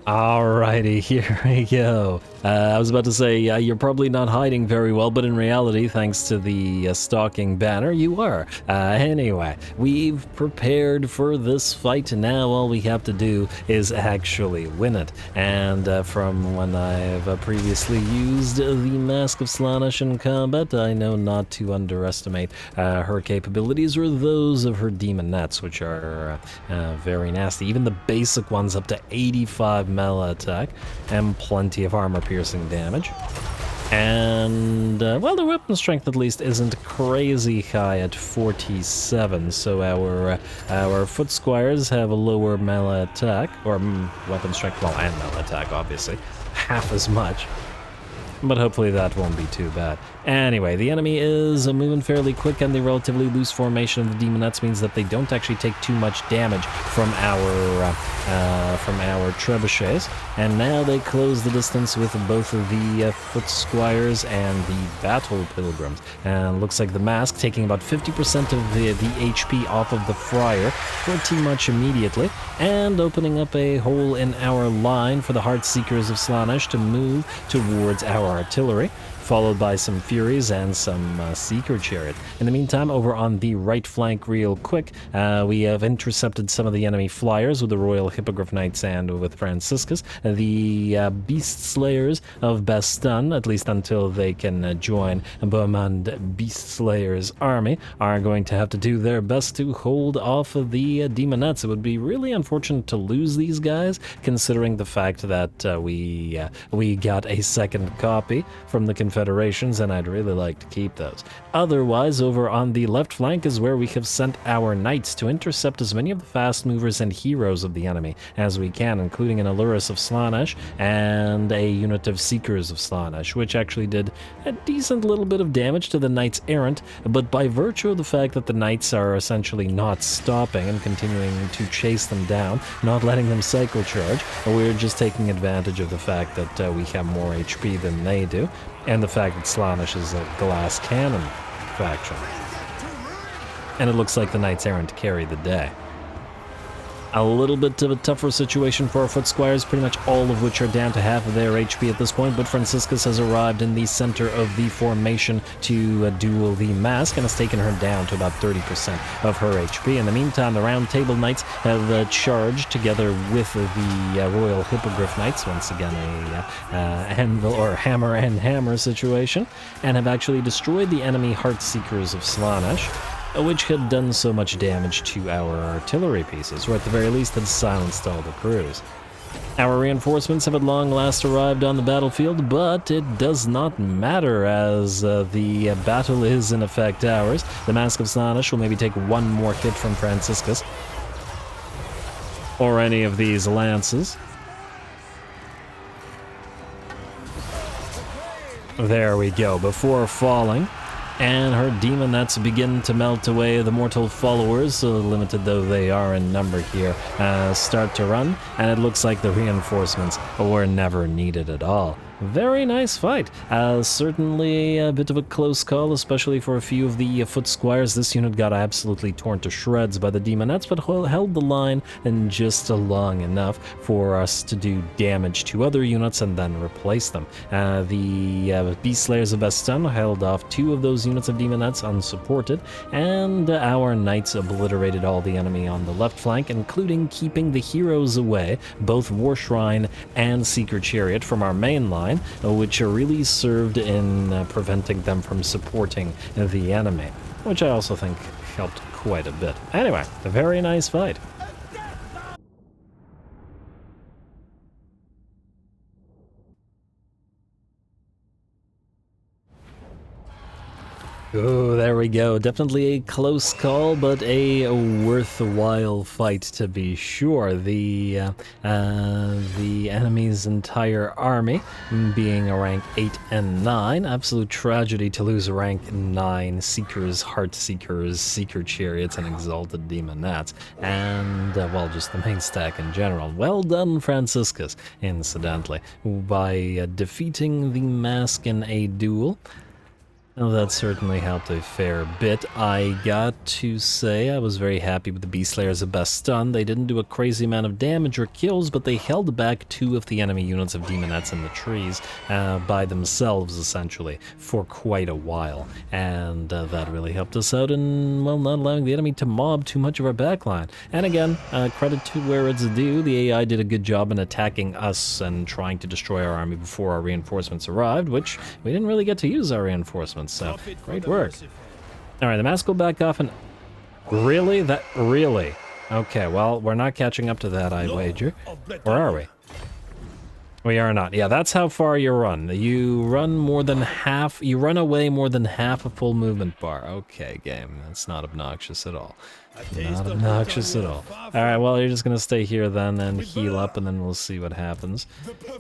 Alrighty, here we go. I was about to say, you're probably not hiding very well, but in reality, thanks to the stalking banner, you are. Anyway, we've prepared for this fight. Now all we have to do is actually win it. And from when I've previously used the Mask of Slaanesh in combat, I know not to underestimate her capabilities or those of her demonettes, which are very nasty. Even the basic ones up to 85 melee attack and plenty of armor piercing damage. And well, the weapon strength at least isn't crazy high at 47, so our foot squires have a lower melee attack, or weapon strength, well, and melee attack obviously, half as much. But hopefully that won't be too bad. Anyway, the enemy is moving fairly quick, and the relatively loose formation of the demonettes means that they don't actually take too much damage from our trebuchets. And now they close the distance with both of the foot squires and the battle pilgrims. And looks like the mask taking about 50% of the HP off of the friar, pretty much immediately, and opening up a hole in our line for the Heart Seekers of Slaanesh to move towards our artillery, followed by some Furies and some Seeker Chariot. In the meantime, over on the right flank real quick, we have intercepted some of the enemy flyers with the Royal Hippogriff Knights and with Franciscus. The Beast Slayers of Bastogne, at least until they can join Bowmen Beast Slayers' army, are going to have to do their best to hold off of the demonettes. It would be really unfortunate to lose these guys, considering the fact that we got a second copy from the Confederations, and I'd really like to keep those. Otherwise, over on the left flank is where we have sent our knights to intercept as many of the fast movers and heroes of the enemy as we can, including an Allurus of Slaanesh and a unit of Seekers of Slaanesh, which actually did a decent little bit of damage to the Knights Errant, but by virtue of the fact that the knights are essentially not stopping and continuing to chase them down, not letting them cycle charge, we're just taking advantage of the fact that we have more HP than they do, and the fact that Slaanesh is a glass cannon faction. And it looks like the Knights Errant carry the day. A little bit of a tougher situation for our foot squires, pretty much all of which are down to half of their HP at this point, but Franciscus has arrived in the center of the formation to duel the mask and has taken her down to about 30% of her HP. In the meantime, the Round Table Knights have charged together with the Royal Hippogriff Knights, once again a anvil or hammer and hammer situation, and have actually destroyed the enemy Heartseekers of Slaanesh, which had done so much damage to our artillery pieces, or at the very least had silenced all the crews. Our reinforcements have at long last arrived on the battlefield, but it does not matter as the battle is in effect ours. The Mask of Slaanesh will maybe take one more hit from Franciscus, or any of these lances. There we go, before falling. And her demonettes begin to melt away. The mortal followers, so limited though they are in number here, start to run, and it looks like the reinforcements were never needed at all. Very nice fight. Certainly a bit of a close call, especially for a few of the foot squires. This unit got absolutely torn to shreds by the demonettes, but held the line and just long enough for us to do damage to other units and then replace them. The Beast Slayers of Bastion held off 2 of those units of demonettes unsupported, and our knights obliterated all the enemy on the left flank, including keeping the heroes away, both War Shrine and Seeker Chariot, from our main line, which really served in preventing them from supporting the enemy, which I also think helped quite a bit. Anyway, a very nice fight. Oh, there we go. Definitely a close call, but a worthwhile fight to be sure. The enemy's entire army being a rank 8 and 9. Absolute tragedy to lose a rank 9 Seekers, Heartseekers, Seeker Chariots, and Exalted Demonettes. And, well, just the main stack in general. Well done, Franciscus, incidentally, by defeating the mask in a duel. Well, that certainly helped a fair bit. I got to say I was very happy with the Beast Slayers of Bastion. They didn't do a crazy amount of damage or kills, but they held back 2 of the enemy units of demonettes in the trees by themselves, essentially, for quite a while. And that really helped us out in, well, not allowing the enemy to mob too much of our backline. And again, credit to where it's due. The AI did a good job in attacking us and trying to destroy our army before our reinforcements arrived, which we didn't really get to use our reinforcements. So, great work. Alright, the mask will back off and... Really? Really? Okay, well, we're not catching up to that, I wager. Or are we? We are not. Yeah, that's how far you run. You run more than half... You run away more than half a full movement bar. Okay, game. That's not obnoxious at all. Not obnoxious at all. Alright, well, you're just gonna stay here then and heal up, and then we'll see what happens.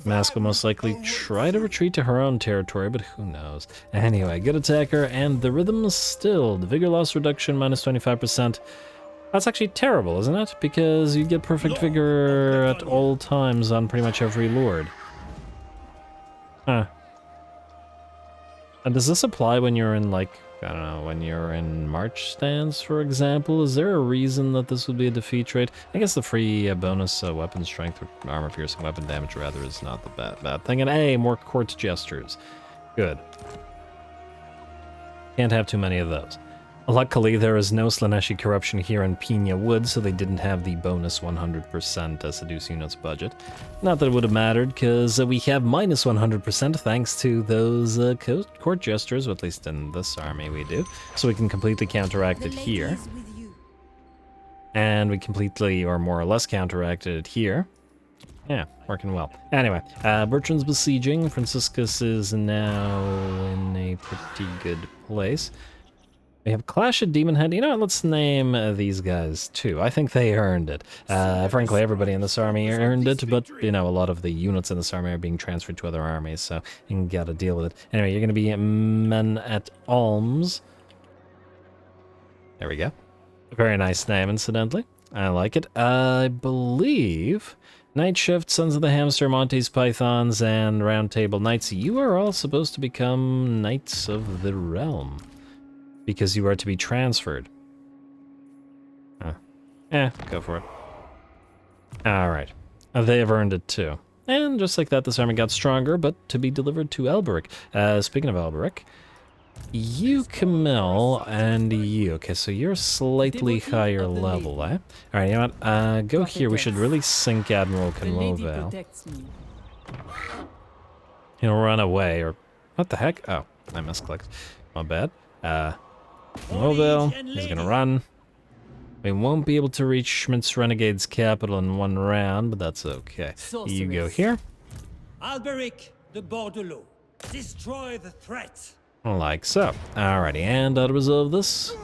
Mask will most likely try to retreat to her own territory, but who knows. Anyway, good attacker, and the rhythm is stilled. Vigor loss reduction, minus 25%. That's actually terrible, isn't it? Because you get perfect vigor at all times on pretty much every lord. Huh. And does this apply when you're in, like, I don't know, when you're in March stance, for example? Is there a reason that this would be a defeat trait? I guess the free bonus weapon strength or armor piercing weapon damage, rather, is not the bad thing. And hey, more court gestures. Good. Can't have too many of those. Luckily, there is no Slaaneshi corruption here in Pina Wood, so they didn't have the bonus 100% seduce units budget. Not that it would have mattered, because we have minus 100% thanks to those court gestures, or at least in this army we do. So we can completely counteract it here. And we completely, or more or less, counteracted it here. Yeah, working well. Anyway, Bertrand's besieging. Franciscus is now in a pretty good place. We have Clash of Demon Head. You know what, let's name these guys too. I think they earned it. Frankly, everybody in this army earned it, but, you know, a lot of the units in this army are being transferred to other armies, so you gotta deal with it. Anyway, you're gonna be Men at Alms. There we go. Very nice name, incidentally. I like it. I believe Night Shift, Sons of the Hamster, Monty's Pythons, and Round Table Knights, you are all supposed to become Knights of the Realm, because you are to be transferred. Huh. Go for it. Alright. They have earned it too. And just like that, this army got stronger, but to be delivered to Alberic. Speaking of Alberic, you, Camille, and you. Okay, so you're slightly higher level, eh? Alright, you know what? Go here. We should really sink Admiral Conmoval. He'll run away, or... What the heck? Oh, I misclicked. My bad. Conmoval, he's gonna run. We won't be able to reach Schmidt's Renegade's capital in one round, but that's okay. You go here. Alberic de Bordelot. Destroy the threat. Like so. Alrighty, and I'll resolve this.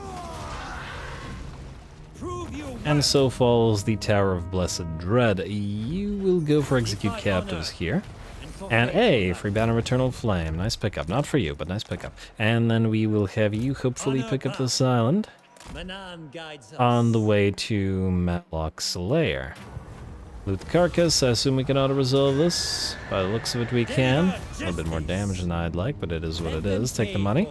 And so falls the Tower of Blessed Dread. You will go for execute captives here. And a free banner of eternal flame. Nice pickup. Not for you, but nice pickup. And then we will have you hopefully pick up this island on the way to Matlock's lair. Loot the carcass. I assume we can auto-resolve this. By the looks of it, we can. A little bit more damage than I'd like, but it is what it is. Take the money.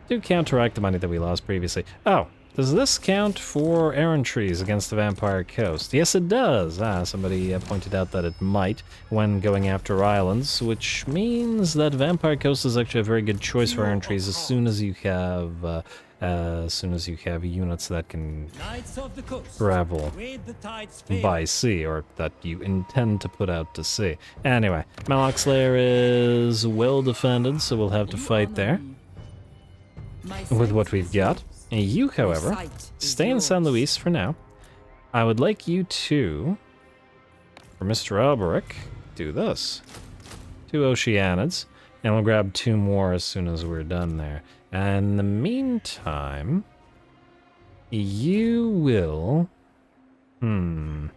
Do counteract the money that we lost previously. Oh, does this count for errant trees against the Vampire Coast? Yes, it does. Somebody pointed out that it might when going after islands, which means that Vampire Coast is actually a very good choice for errant trees as soon as you have units that can travel by sea, or that you intend to put out to sea. Anyway, Malak's lair is well defended, so we'll have to fight there with what we've got. You, however, stay in San Luis for now. I would like you to, for Mr. Alberic, do this. 2 Oceanids, and we'll grab 2 more as soon as we're done there. And in the meantime, you will... Do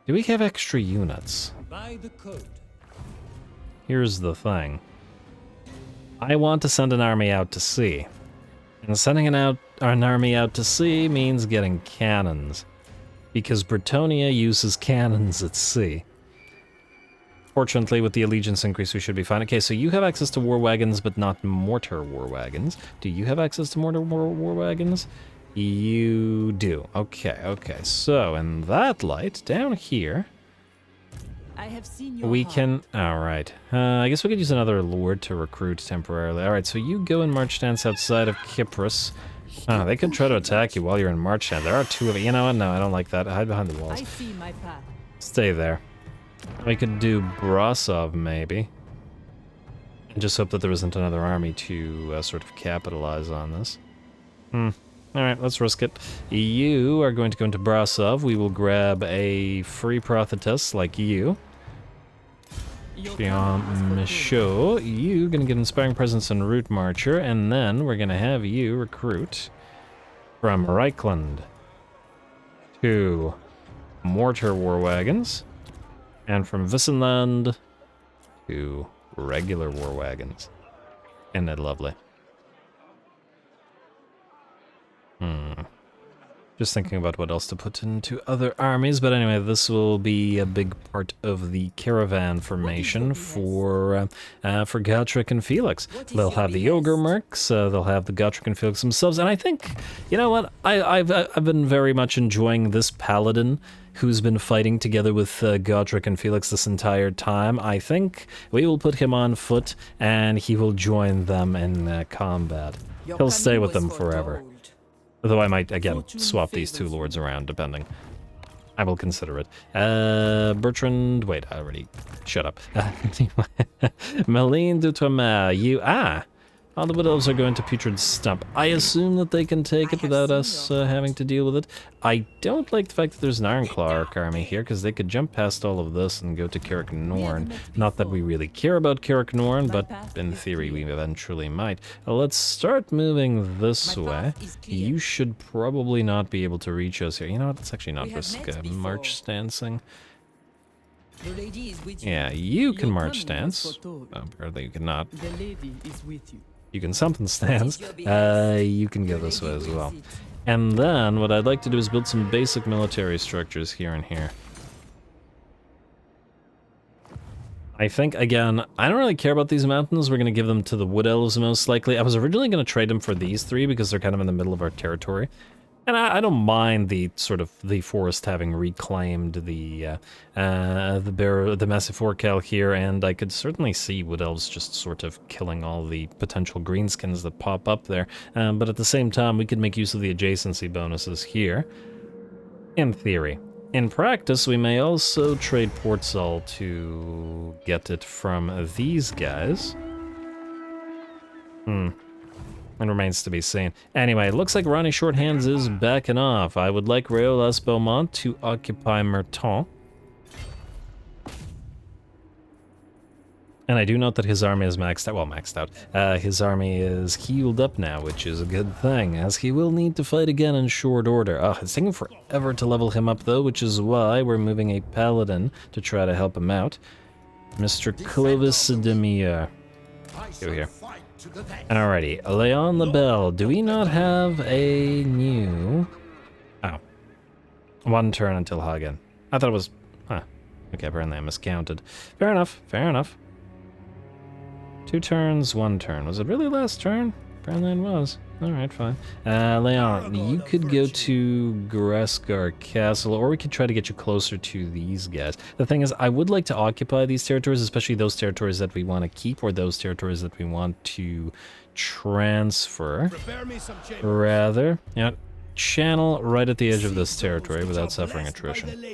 we have extra units? By the code. Here's the thing. I want to send an army out to sea. And sending an army out to sea means getting cannons. Because Bretonnia uses cannons at sea. Fortunately, with the allegiance increase, we should be fine. Okay, so you have access to war wagons, but not mortar war wagons. Do you have access to mortar war wagons? You do. Okay. So, in that light, down here, I have seen your we heart. can... Alright. I guess we could use another lord to recruit temporarily. Alright, so you go in march stance outside of Kypros. They could try to attack you while you're in march stance. There are 2 of you. You know what? No, I don't like that. Hide behind the walls. I see my path. Stay there. We could do Brasov, maybe. And just hope that there isn't another army to sort of capitalize on this. Alright, let's risk it. You are going to go into Brasov. We will grab a free prophetess like you. Beyond Michaud, you gonna get Inspiring Presence and Route Marcher, and then we're gonna have you recruit from Reichland 2 Mortar War Wagons. And from Wissenland to regular war wagons. Isn't that lovely? Just thinking about what else to put into other armies, but anyway, this will be a big part of the caravan formation for Gautric and Felix. They'll have the Ogre Mercs, they'll have the Gautric and Felix themselves, and I think, you know what, I've been very much enjoying this paladin who's been fighting together with Gautric and Felix this entire time. I think we will put him on foot, and he will join them in combat. He'll stay with them forever. Though I might, again, swap these 2 lords around, depending. I will consider it. Bertrand... Wait, I already... Shut up. Malene de Thomas, you... All the Wood Elves are going to Putrid Stump. I assume that they can take it without us having to deal with it. I don't like the fact that there's an Ironclaw army here, because they could jump past all of this and go to Carrick Norn. Not that we really care about Carrick Norn, but in theory we eventually might. Let's start moving this way. You should probably not be able to reach us here. You know what? Let's actually not risk march stancing. Yeah, you can march stance. Oh, apparently you cannot. The lady is with you. You can something stance. You can go this way as well. And then what I'd like to do is build some basic military structures here and here. I think, again, I don't really care about these mountains. We're going to give them to the Wood Elves most likely. I was originally going to trade them for these 3 because they're kind of in the middle of our territory. And I don't mind the sort of the forest having reclaimed the massive forecal here, and I could certainly see Wood Elves just sort of killing all the potential greenskins that pop up there. But at the same time, we could make use of the adjacency bonuses here, in theory. In practice, we may also trade Portsall to get it from these guys. It remains to be seen. Anyway, looks like Ronnie Shorthands is backing off. I would like Réolas Beaumont to occupy Merton. And I do note that his army is maxed out. Well, maxed out. His army is healed up now, which is a good thing, as he will need to fight again in short order. Oh, it's taking forever to level him up, though, which is why we're moving a paladin to try to help him out. Mr. Clovis Demier. Here. Alrighty, Leon Lebel. Do we not have a new... Oh. 1 turn until Hagen. I thought it was... Huh. Okay, apparently I miscounted. Fair enough, fair enough. 2 turns, 1 turn. Was it really last turn? Apparently it was. Alright, fine. Leon, you could go to Greskar Castle, or we could try to get you closer to these guys. The thing is, I would like to occupy these territories, especially those territories that we want to keep, or those territories that we want to transfer. Rather, yeah, channel right at the edge of this territory without suffering attrition.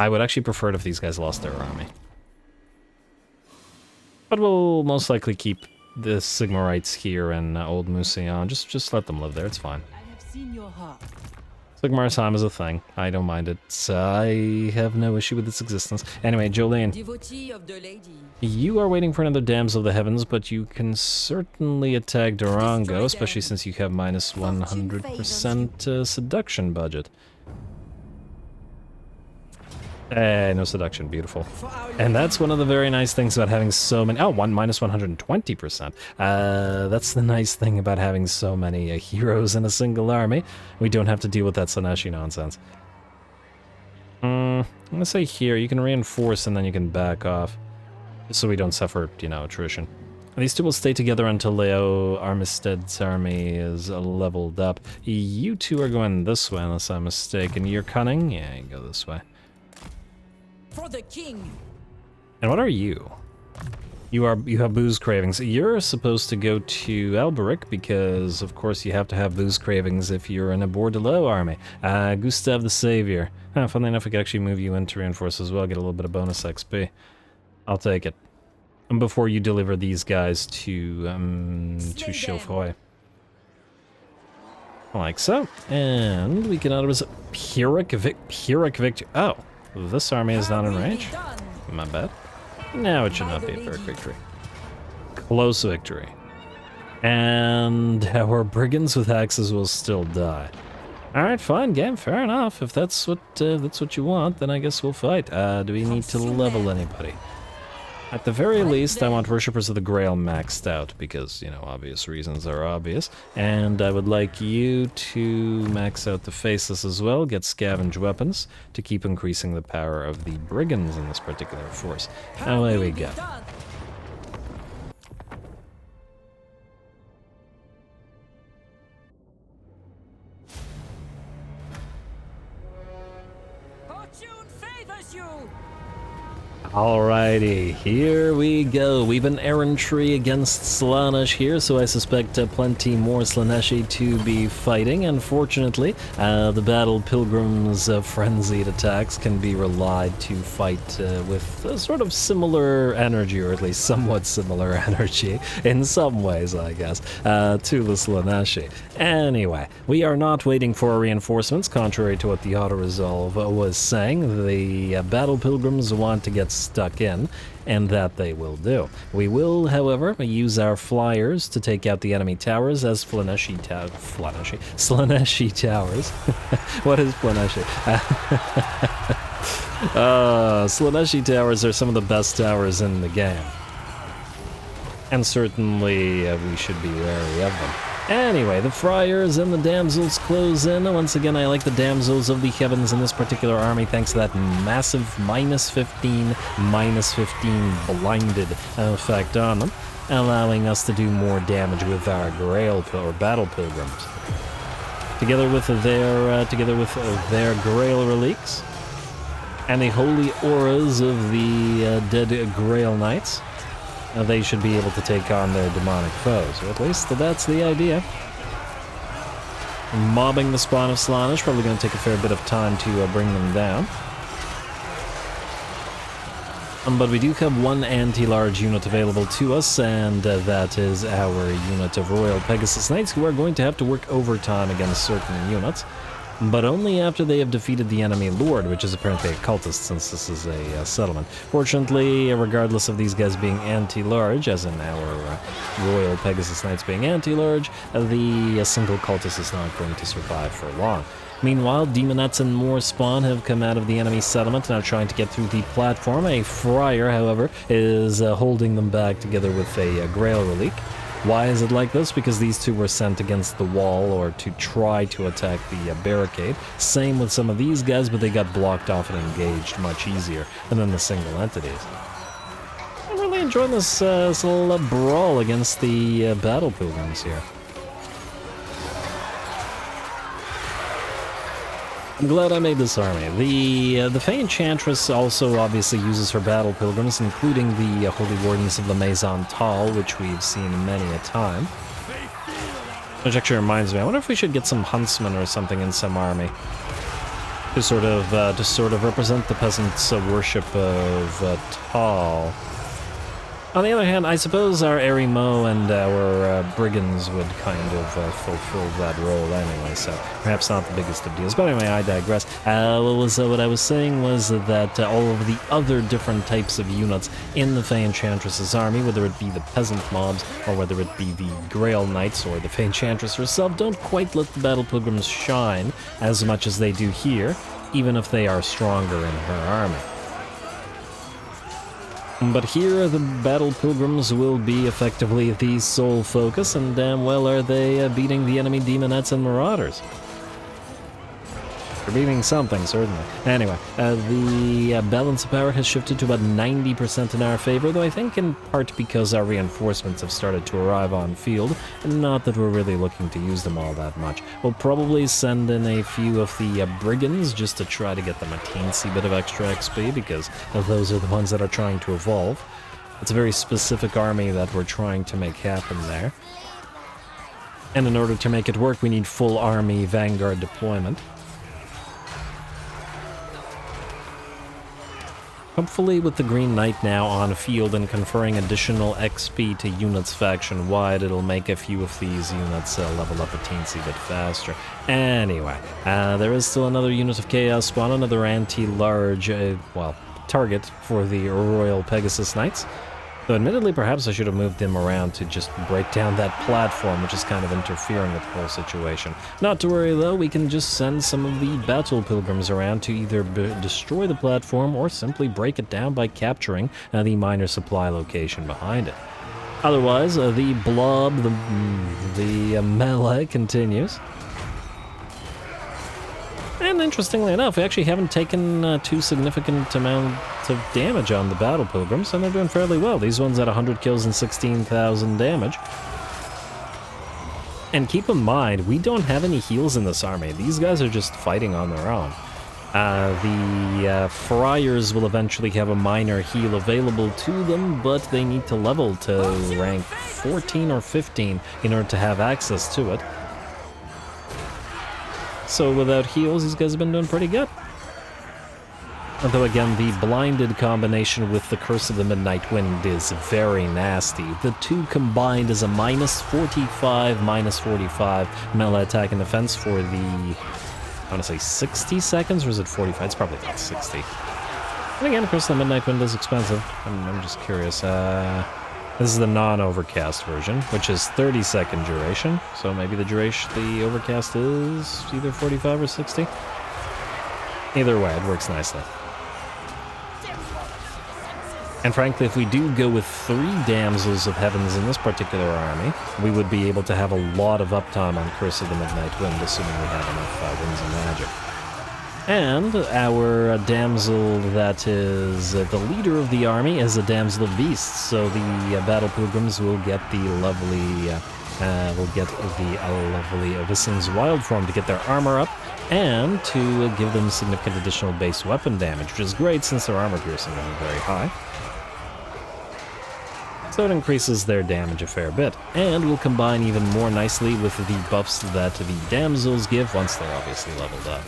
I would actually prefer it if these guys lost their army. But we'll most likely keep the Sigmarites here in Old Museon. Just let them live there, it's fine. I have seen your heart. Sigmarisheim is a thing. I don't mind it. I have no issue with its existence. Anyway, Jolene, Devotee of the lady. you are waiting for another Damsel of the Heavens, but you can certainly attack Durango, especially since you have minus 100% seduction budget. No seduction, beautiful. And that's one of the very nice things about having so many... Oh, minus 120%. That's the nice thing about having so many heroes in a single army. We don't have to deal with that Slaneshi nonsense. I'm gonna say here, you can reinforce and then you can back off. Just so we don't suffer, you know, attrition. These two will stay together until Leo Armisted's army is leveled up. You two are going this way, unless I'm mistaken. You're cunning? Yeah, you go this way. For the king. And what are you? You have booze cravings. You're supposed to go to Alberic because, of course, you have to have booze cravings if you're in a Bordelot army. Gustav the Savior. Funnily enough, we could actually move you into reinforce as well, get a little bit of bonus XP. I'll take it. And before you deliver these guys to Chilfroy. Like so. And we can auto Pyrrhic victory. Oh. This army is not in range. My bad. Now it should not be a Pyrrhic victory. Close victory. And our brigands with axes will still die. Alright, fine game, fair enough. If that's what you want, then I guess we'll fight. Do we need to level anybody? At the very least, I want Worshippers of the Grail maxed out, because, you know, obvious reasons are obvious. And I would like you to max out the Faceless as well, get Scavenge Weapons, to keep increasing the power of the Brigands in this particular force. Away we go. Alrighty, here we go. We've an errantry against Slaanesh here, so I suspect plenty more Slaaneshi to be fighting. Unfortunately, the Battle Pilgrims' frenzied attacks can be relied to fight with a sort of similar energy, or at least somewhat similar energy, in some ways, I guess, to the Slaaneshi. Anyway, we are not waiting for reinforcements, contrary to what the auto-resolve was saying. The Battle Pilgrims want to get stuck in, and that they will do. We will, however, use our flyers to take out the enemy towers as Slaneshi towers. What is Slaneshi? Slaneshi towers are some of the best towers in the game. And certainly we should be wary of them. Anyway, the friars and the damsels close in. Once again, I like the damsels of the heavens in this particular army thanks to that massive -15 blinded effect on them, allowing us to do more damage with our battle pilgrims. Together with their Grail relics and the holy auras of the dead Grail Knights, they should be able to take on their demonic foes, or at least that's the idea. Mobbing the spawn of Slaanesh, probably going to take a fair bit of time to bring them down. But we do have one anti-large unit available to us, and that is our unit of Royal Pegasus Knights, who are going to have to work overtime against certain units, but only after they have defeated the enemy lord, which is apparently a cultist since this is a settlement. Fortunately, regardless of these guys being anti-large, as in our Royal Pegasus Knights being anti-large, the single cultist is not going to survive for long. Meanwhile, demonettes and more spawn have come out of the enemy settlement and are trying to get through the platform. A friar, however, is holding them back together with a Grail relic. Why is it like this? Because these two were sent against the wall or to try to attack the barricade. Same with some of these guys, but they got blocked off and engaged much easier than the single entities. I'm really enjoying this little brawl against the battle pilgrims here. I'm glad I made this army. The Fay Enchantress also obviously uses her battle pilgrims, including the Holy Wardens of the Maison Tal, which we've seen many a time. Which actually reminds me, I wonder if we should get some huntsmen or something in some army to sort of represent the peasants' worship of Tal. On the other hand, I suppose our Erimo and our Brigands would kind of fulfill that role anyway, so perhaps not the biggest of deals. But anyway, I digress. What I was saying was that all of the other different types of units in the Fay Enchantress's army, whether it be the peasant mobs or whether it be the Grail Knights or the Fay Enchantress herself, don't quite let the battle pilgrims shine as much as they do here, even if they are stronger in her army. But here, the battle pilgrims will be effectively the sole focus, and damn well are they beating the enemy demonettes and marauders. They're beating something, certainly. Anyway, the balance of power has shifted to about 90% in our favor, though I think in part because our reinforcements have started to arrive on field, and not that we're really looking to use them all that much. We'll probably send in a few of the Brigands just to try to get them a teensy bit of extra XP, because those are the ones that are trying to evolve. It's a very specific army that we're trying to make happen there. And in order to make it work, we need full army vanguard deployment. Hopefully with the Green Knight now on field and conferring additional XP to units faction-wide, it'll make a few of these units level up a teensy bit faster. Anyway, there is still another unit of Chaos spawn, another anti-large, target for the Royal Pegasus Knights. Though admittedly, perhaps I should have moved them around to just break down that platform, which is kind of interfering with the whole situation. Not to worry though, we can just send some of the battle pilgrims around to either destroy the platform or simply break it down by capturing the minor supply location behind it. Otherwise, the blob, the melee continues. And interestingly enough, we actually haven't taken too significant amount of damage on the battle pilgrims, and they're doing fairly well. These ones at 100 kills and 16,000 damage. And keep in mind, we don't have any heals in this army. These guys are just fighting on their own. The friars will eventually have a minor heal available to them, but they need to level to rank 14 or 15 in order to have access to it. So without heals, these guys have been doing pretty good. Although again, the blinded combination with the Curse of the Midnight Wind is very nasty. The two combined is a -45, -45 melee attack and defense for the, I want to say 60 seconds, or is it 45? It's probably about 60. And again, Curse of the Midnight Wind is expensive. I'm just curious. This is the non-overcast version, which is 30-second duration. So maybe the overcast is either 45 or 60. Either way, it works nicely. And frankly, if we do go with 3 Damsels of Heavens in this particular army, we would be able to have a lot of uptime on Curse of the Midnight Wind, assuming we have enough Winds of Magic. And our damsel that is the leader of the army is a Damsel of Beasts, so the Battle Pilgrims will get the lovely Vissen's Wild Form to get their armor up, and to give them significant additional base weapon damage, which is great since their armor piercing isn't very high. So it increases their damage a fair bit, and will combine even more nicely with the buffs that the damsels give once they're obviously leveled up.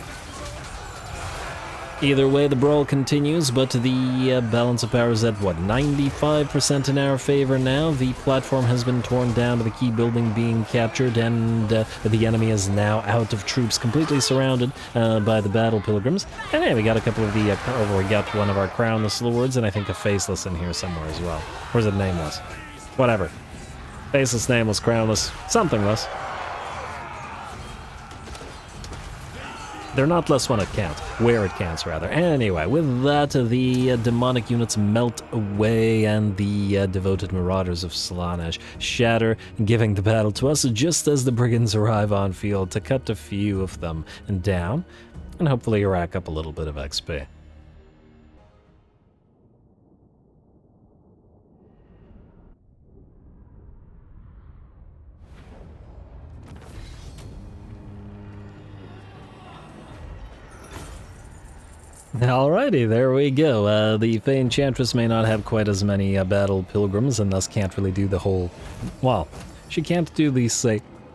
Either way, the brawl continues, but the balance of power is at, what, 95% in our favor now. The platform has been torn down to the key building being captured, and the enemy is now out of troops, completely surrounded by the Battle Pilgrims. And hey, we got a couple of the, we got one of our Crownless Lords, and I think a Faceless in here somewhere as well. Or is it Nameless? Whatever. Faceless, Nameless, Crownless, somethingless. They're not less when it counts. Where it counts, rather. Anyway, with that, the demonic units melt away, and the devoted marauders of Slaanesh shatter, giving the battle to us just as the brigands arrive on field to cut a few of them down, and hopefully rack up a little bit of XP. Alrighty, there we go. The Fay Enchantress may not have quite as many Battle Pilgrims, and thus can't really do the whole... Well, she can't do the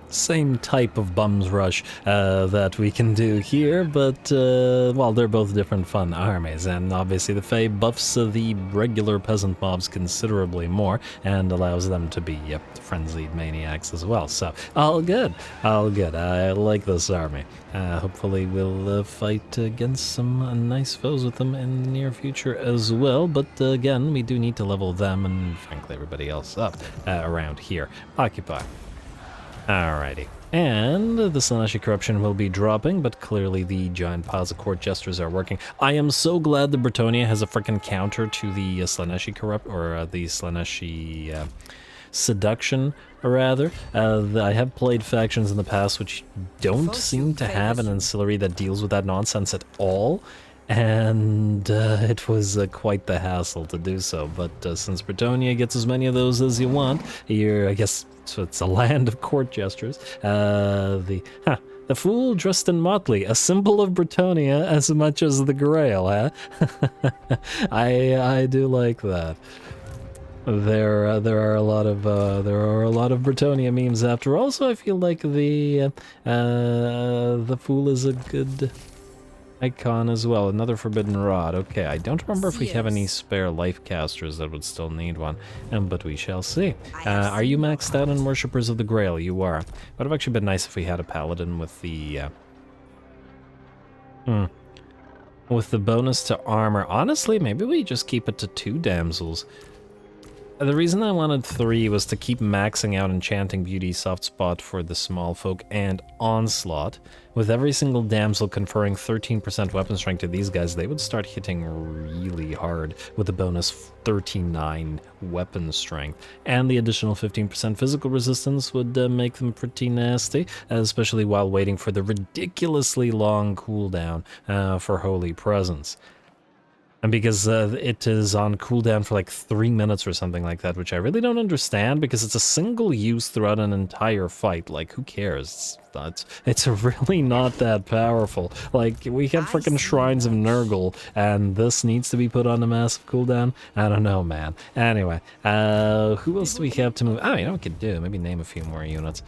same type of bums rush that we can do here, but, well, they're both different fun armies, and obviously the Fay buffs the regular peasant mobs considerably more, and allows them to be frenzied maniacs as well, so all good, all good. I like this army. Hopefully we'll fight against some nice foes with them in the near future as well, but again, we do need to level them and frankly everybody else up around here. Occupy. Alrighty. And the Slaaneshi Corruption will be dropping, but clearly the giant piles of court jesters are working. I am so glad that Bretonnia has a frickin' counter to the Slaaneshi the Slaaneshi Seduction, rather. I have played factions in the past which don't seem to have an ancillary that deals with that nonsense at all. And it was quite the hassle to do so, but since Bretonnia gets as many of those as you want, I guess so it's a land of court gestures. The fool dressed in motley, a symbol of Bretonnia as much as the Grail, huh? I do like that. There are a lot of Bretonnia memes after all, so I feel like the fool is a good icon as well. Another forbidden rod. Okay, I don't remember if we have any spare life casters that would still need one, but we shall see. Are you maxed out on Worshippers of the Grail? You are. Would have actually been nice if we had a paladin with the with the bonus to armor. Honestly, maybe we just keep it to 2 damsels. The reason I wanted 3 was to keep maxing out Enchanting Beauty soft spot for the small folk and Onslaught. With every single damsel conferring 13% weapon strength to these guys, they would start hitting really hard with the bonus 39 weapon strength. And the additional 15% physical resistance would make them pretty nasty, especially while waiting for the ridiculously long cooldown for Holy Presence. And because it is on cooldown for like 3 minutes or something like that, which I really don't understand, because it's a single use throughout an entire fight. Like, who cares? It's really not that powerful. Like, we have freaking Shrines of Nurgle, and this needs to be put on a massive cooldown? I don't know, man. Anyway, who else do we have to move? Oh, you know what we could do? Maybe name a few more units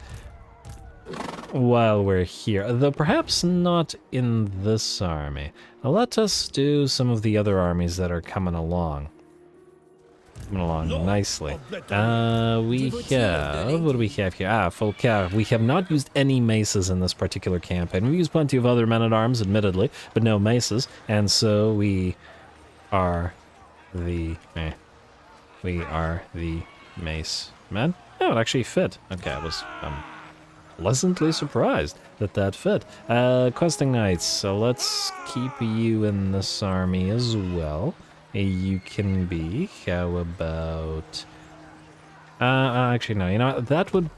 while we're here, though perhaps not in this army. Let us do some of the other armies that are coming along. Nicely. We have... What do we have here? Folcar. We have not used any maces in this particular campaign. We've used plenty of other men-at-arms, admittedly, but no maces, and so we are the... We are the mace men. Oh, it actually fit. Okay, I was... pleasantly surprised that fit. Questing Knights, so let's keep you in this army as well. You can be. How about... actually, no. You know what? That would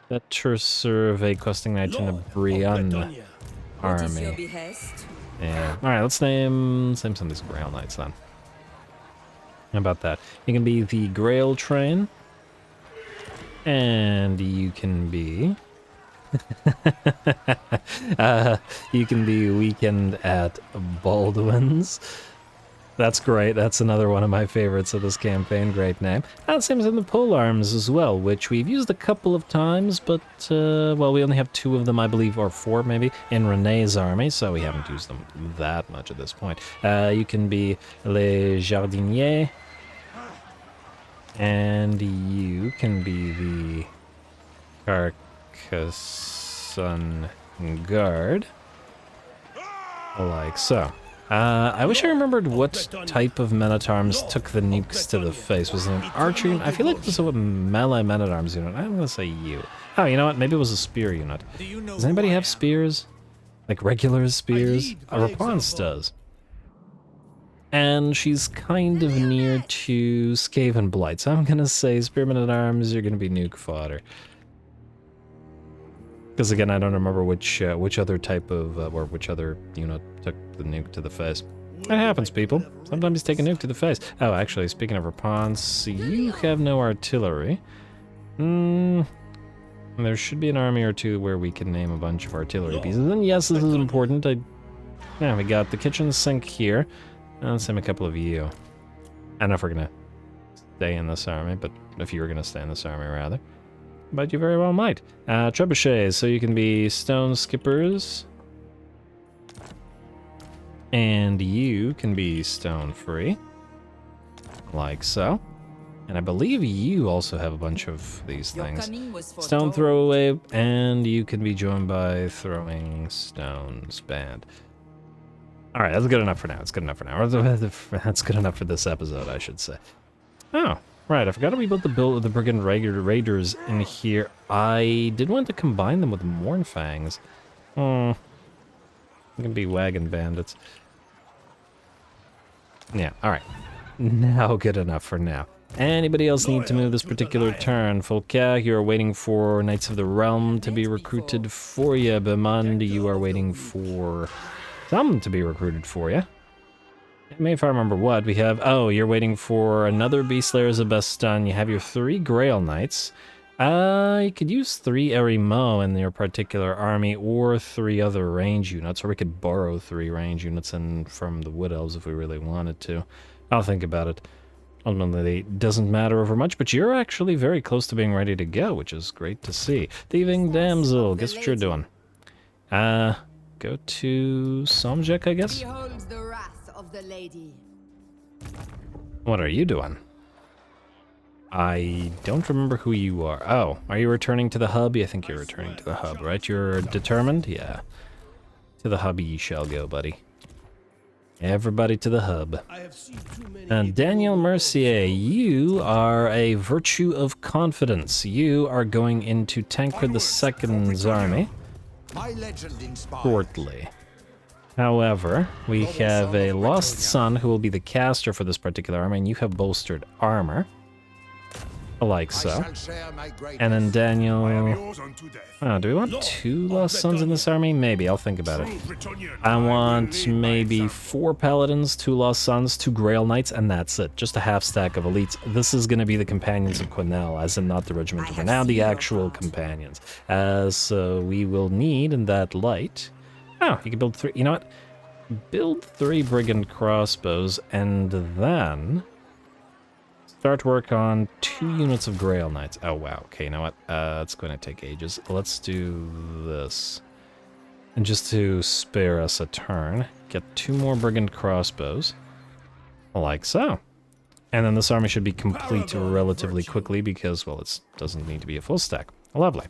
better serve a questing knight in a Lord of Brigand Bretonnia. What is your army. behest? Yeah. Alright, let's name some of these Grail Knights then. How about that? You can be the Grail Train. And you can be... you can be Weekend at Baldwin's. That's great. That's another one of my favorites of this campaign. Great name. And same as in the pole arms as well, which we've used a couple of times, but, well, we only have 2 of them, I believe, or 4 maybe, in Renee's army, so we haven't used them that much at this point. You can be Les Jardiniers, and you can be the Carcassonne Guard, like so. I wish I remembered what type of men-at-arms took the nukes to the face. Was it an archer unit? I feel like it was a melee men-at-arms unit. I'm gonna say you. Oh, you know what? Maybe it was a spear unit. Does anybody have spears? Like regular spears? Rapunzel does. And she's kind of near to Skaven Blight, so I'm gonna say spearmen-at-arms, you're gonna be nuke fodder. Because again, I don't remember which other type of, or which other unit took the nuke to the face. It happens, people. Sometimes you take a nuke to the face. Oh, actually, speaking of Rapunzel, you have no artillery. There should be an army or two where we can name a bunch of artillery pieces. And yes, this is important. Yeah, we got the kitchen sink here. Let's name a couple of you. I don't know if we're gonna stay in this army, but if you were gonna stay in this army, rather. But you very well might. Trebuchets, so you can be stone skippers. And you can be stone free. Like so. And I believe you also have a bunch of these things. Stone throwaway, and you can be joined by throwing stones band. Alright, that's good enough for now. It's good enough for now. Or that's good enough for this episode, I should say. Oh. Right, I forgot we built the Brigand Raiders in here. I did want to combine them with Mournfangs. They can be Wagon Bandits. Yeah, alright. Now good enough for now. Anybody else need to move this particular turn? Folka, you are waiting for Knights of the Realm to be recruited for you. Bemund, you are waiting for some to be recruited for you. Maybe if I remember what, we have... Oh, you're waiting for another Beastslayers of Bastan. You have your 3 Grail Knights. You could use 3 Erimo in your particular army, or 3 other range units, or we could borrow 3 range units in from the Wood Elves if we really wanted to. I'll think about it. Ultimately, it doesn't matter over much, but you're actually very close to being ready to go, which is great to see. Thieving Damsel, guess what you're doing? Go to Somjek, I guess? Behold the wrath of the lady. What are you doing? I don't remember who you are. Oh, are you returning to the hub? I think you're returning to the hub, right? You're determined? Yeah. To the hub you shall go, buddy. Everybody to the hub. And Daniel Mercier, you are a Virtue of Confidence. You are going into Tancred II's army shortly. However, we have a Lost Son who will be the caster for this particular army, and you have bolstered armor. Like so. And then Daniel... Oh, do we want 2 Lost Sons in this army? Maybe, I'll think about it. I want maybe 4 Paladins, 2 Lost Sons, 2 Grail Knights, and that's it. Just a half stack of elites. This is going to be the Companions of Quenelle, as in not the Regiment of Renown, the actual Companions. So we will need, in that light... Oh, you can build 3... You know what? Build 3 Brigand Crossbows, and then... start work on 2 units of Grail Knights. Oh, wow. Okay, you know what? It's going to take ages. Let's do this. And just to spare us a turn, get 2 more Brigand Crossbows. Like so. And then this army should be complete relatively quickly because, well, it doesn't need to be a full stack. Lovely.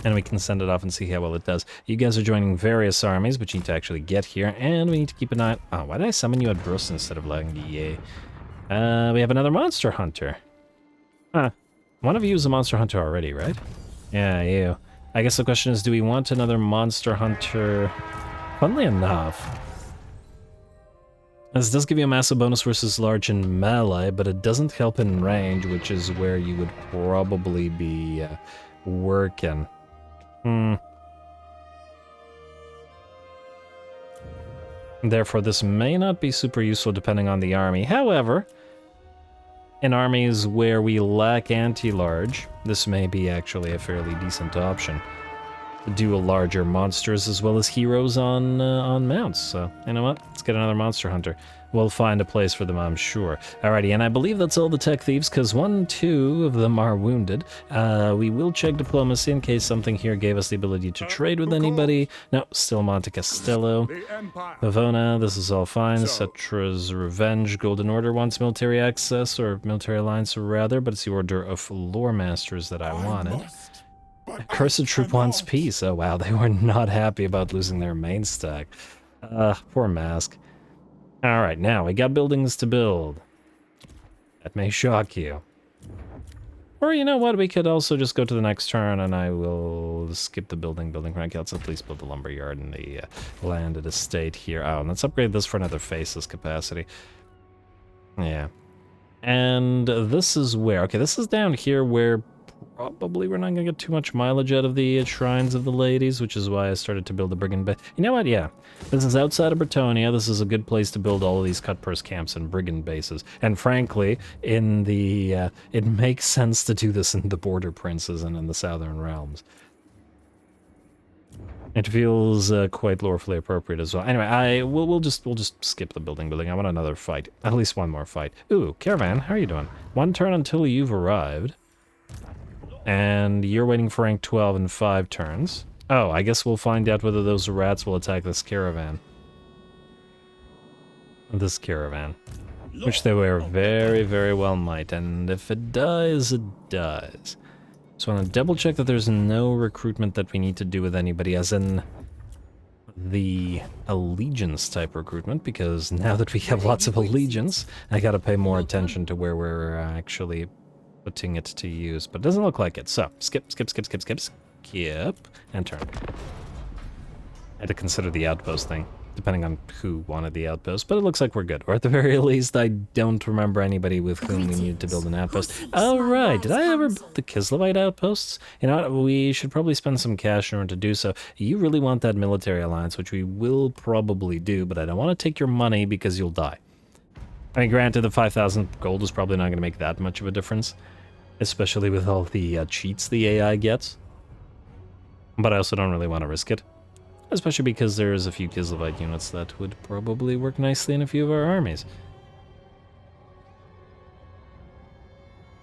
And we can send it off and see how well it does. You guys are joining various armies, but you need to actually get here. And we need to keep an eye... Oh, why did I summon you at Brust instead of Languillet? We have another Monster Hunter. Huh. One of you is a Monster Hunter already, right? Yeah, you. I guess the question is, do we want another Monster Hunter? Funnily enough, This does give you a massive bonus versus large in melee, but it doesn't help in range, which is where you would probably be working. Therefore, this may not be super useful depending on the army. However, in armies where we lack anti-large, this may be actually a fairly decent option. Do a larger monsters as well as heroes on mounts. So, you know what? Let's get another monster hunter. We'll find a place for them, I'm sure. Alrighty, and I believe that's all the tech thieves, because 2 of them are wounded. We will check diplomacy in case something here gave us the ability to trade with anybody. No, still Monte Castello. Pavona, this is all fine. Cetra's Revenge. Golden Order wants military access, or military alliance rather, but it's the Order of Lore Masters that I wanted. Cursed Troop wants peace. Oh wow, they were not happy about losing their main stack. Poor Mask. Alright, now we got buildings to build. That may shock you. Or you know what, we could also just go to the next turn and I will skip the building rank. Let's at least build the lumberyard and the landed estate here. Oh, and let's upgrade this for another faceless capacity. Yeah. And this is where, okay, this is down here where probably we're not going to get too much mileage out of the shrines of the ladies, which is why I started to build the Brigand base. You know what? Yeah. This is outside of Bretonnia. This is a good place to build all of these cut-purse camps and Brigand bases. And frankly, in the it makes sense to do this in the Border Princes and in the Southern Realms. It feels quite lawfully appropriate as well. Anyway, we'll just skip the building. I want another fight. At least one more fight. Ooh, Caravan, how are you doing? 1 turn until you've arrived. And you're waiting for rank 12 in 5 turns. Oh, I guess we'll find out whether those rats will attack this caravan. Which they were very, very well might. And if it does, it does. So I want to double check that there's no recruitment that we need to do with anybody, as in the allegiance type recruitment, because now that we have lots of allegiance, I gotta pay more attention to where we're actually putting it to use, but it doesn't look like it. So, skip, and turn. I had to consider the outpost thing, depending on who wanted the outpost, but it looks like we're good. Or at the very least, I don't remember anybody with whom we needed to build an outpost. Oh, right. Did I ever build the Kislevite outposts? You know what? We should probably spend some cash in order to do so. You really want that military alliance, which we will probably do, but I don't want to take your money because you'll die. I mean, granted, the 5,000 gold is probably not going to make that much of a difference, especially with all the cheats the AI gets. But I also don't really want to risk it, especially because there's a few Kislevite units that would probably work nicely in a few of our armies.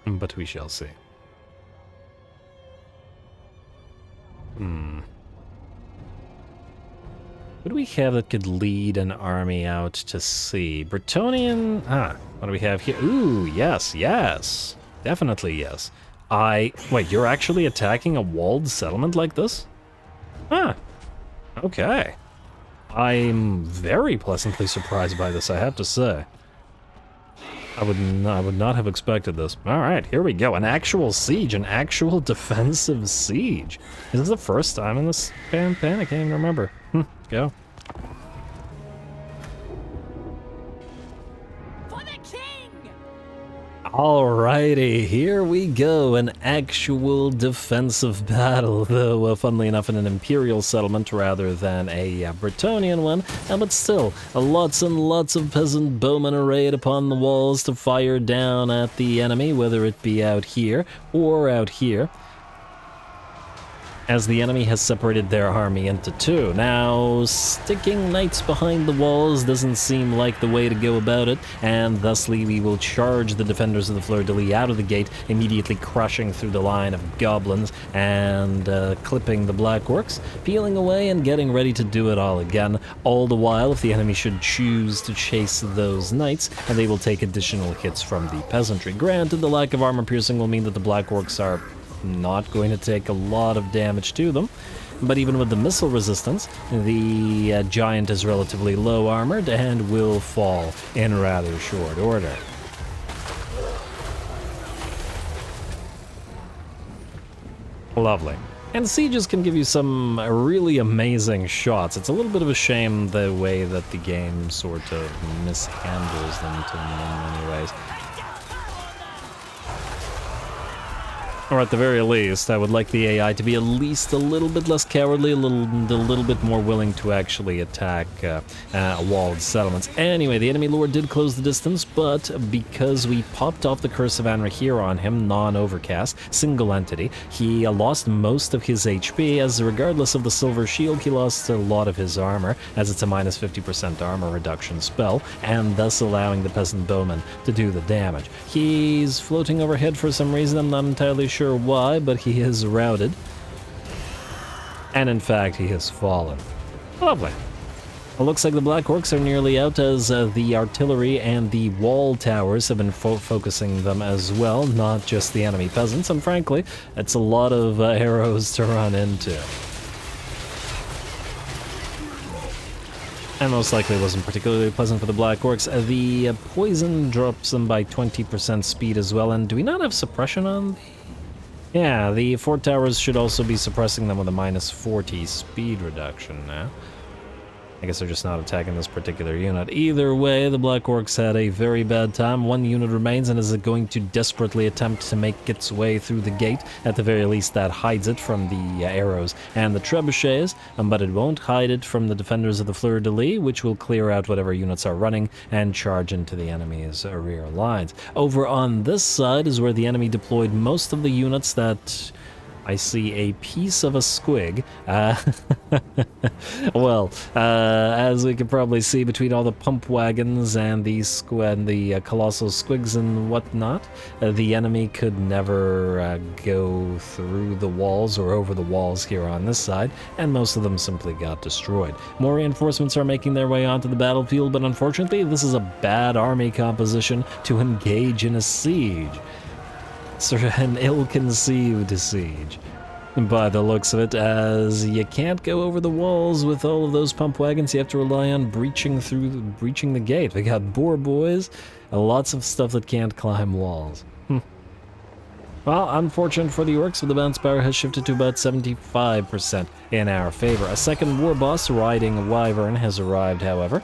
But we shall see. What do we have that could lead an army out to sea? Bretonnian... what do we have here? Ooh, yes. Definitely yes. Wait, you're actually attacking a walled settlement like this? Okay. I'm very pleasantly surprised by this, I have to say. I would not have expected this. Alright, here we go. An actual siege, an actual defensive siege. Is this the first time in this campaign? I can't even remember. Go. For the king! Alrighty, here we go. An actual defensive battle, though funnily enough in an imperial settlement rather than a Bretonnian one. But still, lots and lots of peasant bowmen arrayed upon the walls to fire down at the enemy, whether it be out here or out here, as the enemy has separated their army into 2. Now, sticking knights behind the walls doesn't seem like the way to go about it, and thusly we will charge the defenders of the fleur-de-lis out of the gate, immediately crushing through the line of goblins and clipping the black orcs, peeling away and getting ready to do it all again. All the while, if the enemy should choose to chase those knights, and they will take additional hits from the peasantry. Granted, the lack of armor piercing will mean that the black orcs are not going to take a lot of damage to them, but even with the missile resistance, the giant is relatively low armored and will fall in rather short order. Lovely. And sieges can give you some really amazing shots. It's a little bit of a shame the way that the game sort of mishandles them in many ways. Or at the very least, I would like the AI to be at least a little bit less cowardly, a little bit more willing to actually attack walled settlements. Anyway, the enemy lord did close the distance, but because we popped off the Curse of Anra here on him, non-overcast, single entity, he lost most of his HP, as regardless of the silver shield, he lost a lot of his armor, as it's a minus 50% armor reduction spell, and thus allowing the peasant bowman to do the damage. He's floating overhead for some reason, I'm not entirely sure why, but he is routed. And in fact, he has fallen. Lovely. It looks like the Black Orcs are nearly out, as the artillery and the wall towers have been focusing them as well, not just the enemy peasants, and frankly, it's a lot of arrows to run into. And most likely wasn't particularly pleasant for the Black Orcs. The poison drops them by 20% speed as well, and do we not have suppression on the... Yeah, the fort towers should also be suppressing them with a minus 40 speed reduction now. I guess they're just not attacking this particular unit. Either way, the Black Orcs had a very bad time. One unit remains and is going to desperately attempt to make its way through the gate. At the very least, that hides it from the arrows and the trebuchets, but it won't hide it from the defenders of the fleur-de-lis, which will clear out whatever units are running and charge into the enemy's rear lines. Over on this side is where the enemy deployed most of the units that... I see a piece of a squig. Well, as we can probably see between all the pump wagons and the colossal squigs and whatnot, the enemy could never go through the walls or over the walls here on this side, and most of them simply got destroyed. More reinforcements are making their way onto the battlefield, but unfortunately this is a bad army composition to engage in a siege. Sort of an ill-conceived siege, by the looks of it, as you can't go over the walls with all of those pump wagons. You have to rely on breaching the gate. We got boar boys, and lots of stuff that can't climb walls. Well, unfortunate for the orcs, but the bounce power has shifted to about 75% in our favor. A second war boss riding a wyvern has arrived, however,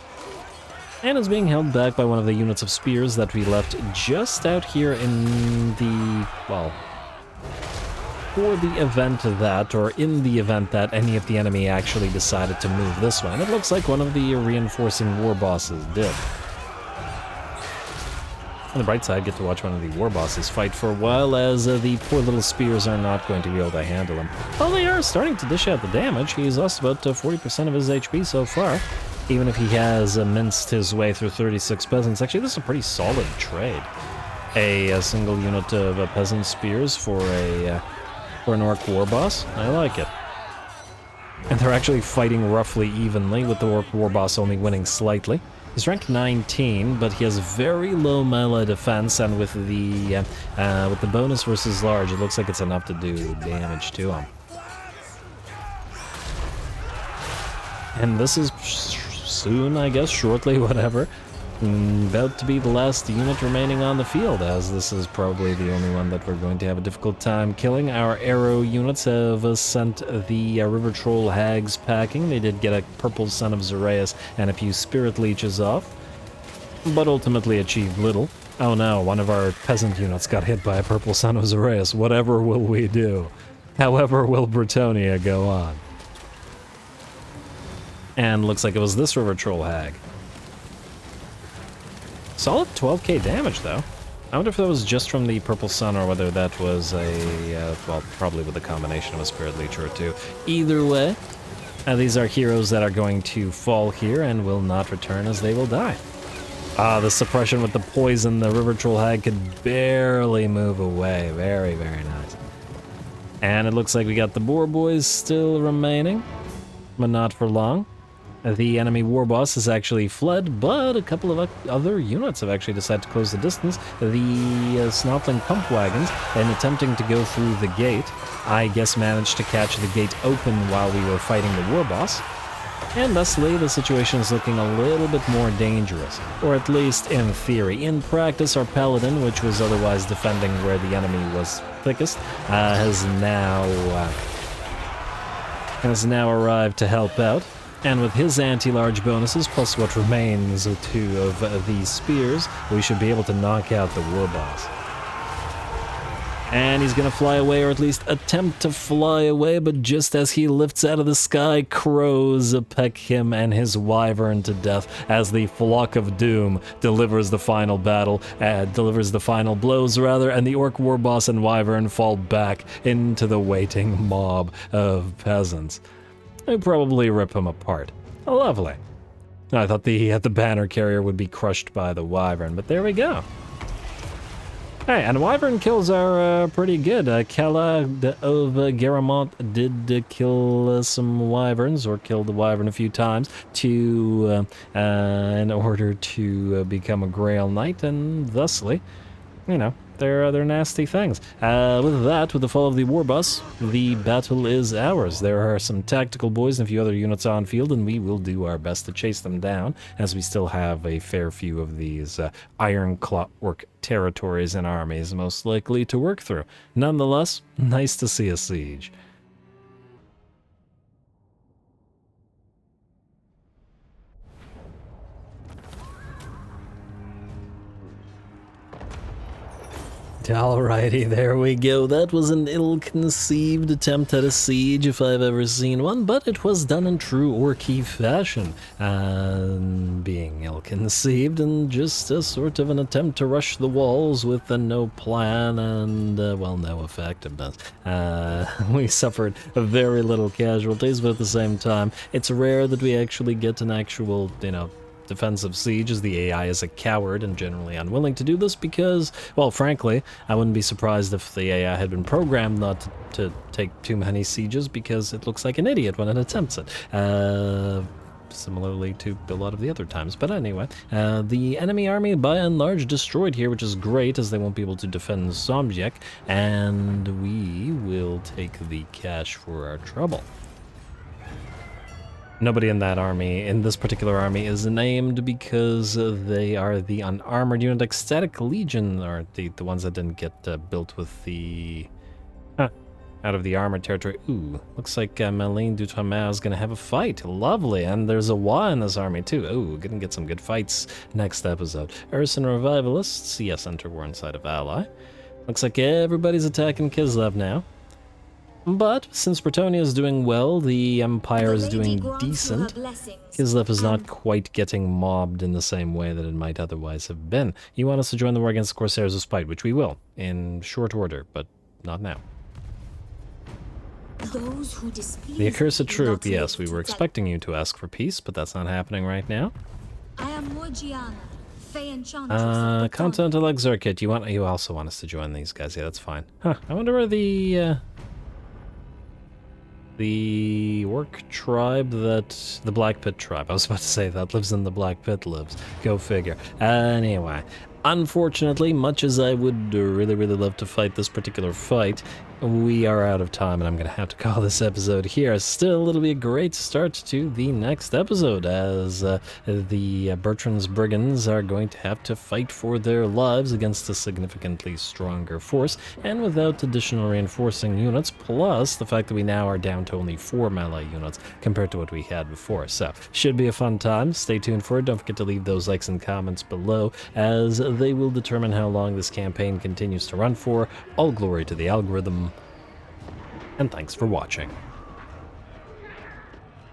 and is being held back by one of the units of spears that we left just out here in the, well, for the event that, or in the event that any of the enemy actually decided to move this way. And it looks like one of the reinforcing war bosses did. On the bright side, get to watch one of the war bosses fight for a while, as the poor little spears are not going to be able to handle him. Well, they are starting to dish out the damage. He's lost about 40% of his HP so far. Even if he has minced his way through 36 peasants. Actually, this is a pretty solid trade. A single unit of peasant spears for an orc war boss. I like it. And they're actually fighting roughly evenly, with the orc war boss only winning slightly. He's rank 19, but he has very low melee defense, and with the bonus versus large, it looks like it's enough to do damage to him. And this is soon, I guess, shortly, whatever, about to be the last unit remaining on the field, as this is probably the only one that we're going to have a difficult time killing. Our arrow units have sent the river troll hags packing. They did get a purple son of Zoraeus and a few spirit leeches off, but ultimately achieved little. Oh no, one of our peasant units got hit by a purple son of Zoraeus. Whatever will we do? However will Bretonnia go on? And looks like it was this river troll hag. Solid 12k damage, though. I wonder if that was just from the purple sun, or whether that was a, well, probably with a combination of a spirit leech or two. Either way, these are heroes that are going to fall here and will not return, as they will die. The suppression with the poison, the river troll hag could barely move away. Very, very nice. And it looks like we got the boar boys still remaining, but not for long. The enemy war boss has actually fled, but a couple of other units have actually decided to close the distance. The Snotling pump wagons, in attempting to go through the gate, I guess managed to catch the gate open while we were fighting the war boss. And thusly, the situation is looking a little bit more dangerous, or at least in theory. In practice, our paladin, which was otherwise defending where the enemy was thickest, has now has now arrived to help out. And with his anti-large bonuses, plus what remains two of these spears, we should be able to knock out the war boss. And he's gonna fly away, or at least attempt to fly away, but just as he lifts out of the sky, crows peck him and his wyvern to death as the Flock of Doom delivers the final battle, delivers the final blows rather, and the orc war boss and wyvern fall back into the waiting mob of peasants. They probably rip him apart. Lovely. I thought the banner carrier would be crushed by the wyvern, but there we go. Hey, and wyvern kills are pretty good. Kella of Garamont did kill some wyverns, or killed the wyvern a few times, to in order to become a Grail Knight, and thusly, you know, they're nasty things. With that, with the fall of the war boss, the battle is ours. There are some tactical boys and a few other units on field, and we will do our best to chase them down, as we still have a fair few of these Iron Clockwork territories and armies most likely to work through. Nonetheless, nice to see a siege. Alrighty, there we go. That was an ill-conceived attempt at a siege if I've ever seen one, but it was done in true Orky fashion. Being ill-conceived and just a sort of an attempt to rush the walls with no plan and, well, no effectiveness. We suffered very little casualties, but at the same time, it's rare that we actually get an actual, you know, defensive siege, as the AI is a coward and generally unwilling to do this because, well, frankly, I wouldn't be surprised if the AI had been programmed not to take too many sieges because it looks like an idiot when it attempts it. Similarly to a lot of the other times. But anyway, the enemy army by and large destroyed here, which is great as they won't be able to defend Somjek, and we will take the cash for our trouble. Nobody in that army, in this particular army, is named because they are the unarmored unit. Ecstatic Legion are the ones that didn't get built with the... out of the armored territory. Ooh, looks like Malene Dutramin is going to have a fight. Lovely, and there's a Wa in this army too. Ooh, gonna get some good fights next episode. Urson Revivalists, yes, enter war inside of ally. Looks like everybody's attacking Kislev now. But since Bretonnia is doing well, the Empire is doing decent. Kislev is not quite getting mobbed in the same way that it might otherwise have been. You want us to join the war against the Corsairs of Spite, which we will, in short order, but not now. The Accursed Troop, yes, we were expecting you to ask for peace, but that's not happening right now. I am Morgiana, Fay Enchantress. Continental Exarchate, you also want us to join these guys, yeah, that's fine. Huh, I wonder where the orc tribe that... the Black Pit tribe, I was about to say, that lives in the Black Pit lives. Go figure. Anyway, unfortunately, much as I would really love to fight this particular fight, we are out of time, and I'm going to have to call this episode here. Still, it'll be a great start to the next episode, as the Bertrand's Brigands are going to have to fight for their lives against a significantly stronger force, and without additional reinforcing units, plus the fact that we now are down to only 4 melee units compared to what we had before. So, should be a fun time. Stay tuned for it. Don't forget to leave those likes and comments below, as they will determine how long this campaign continues to run for. All glory to the algorithm. And thanks for watching.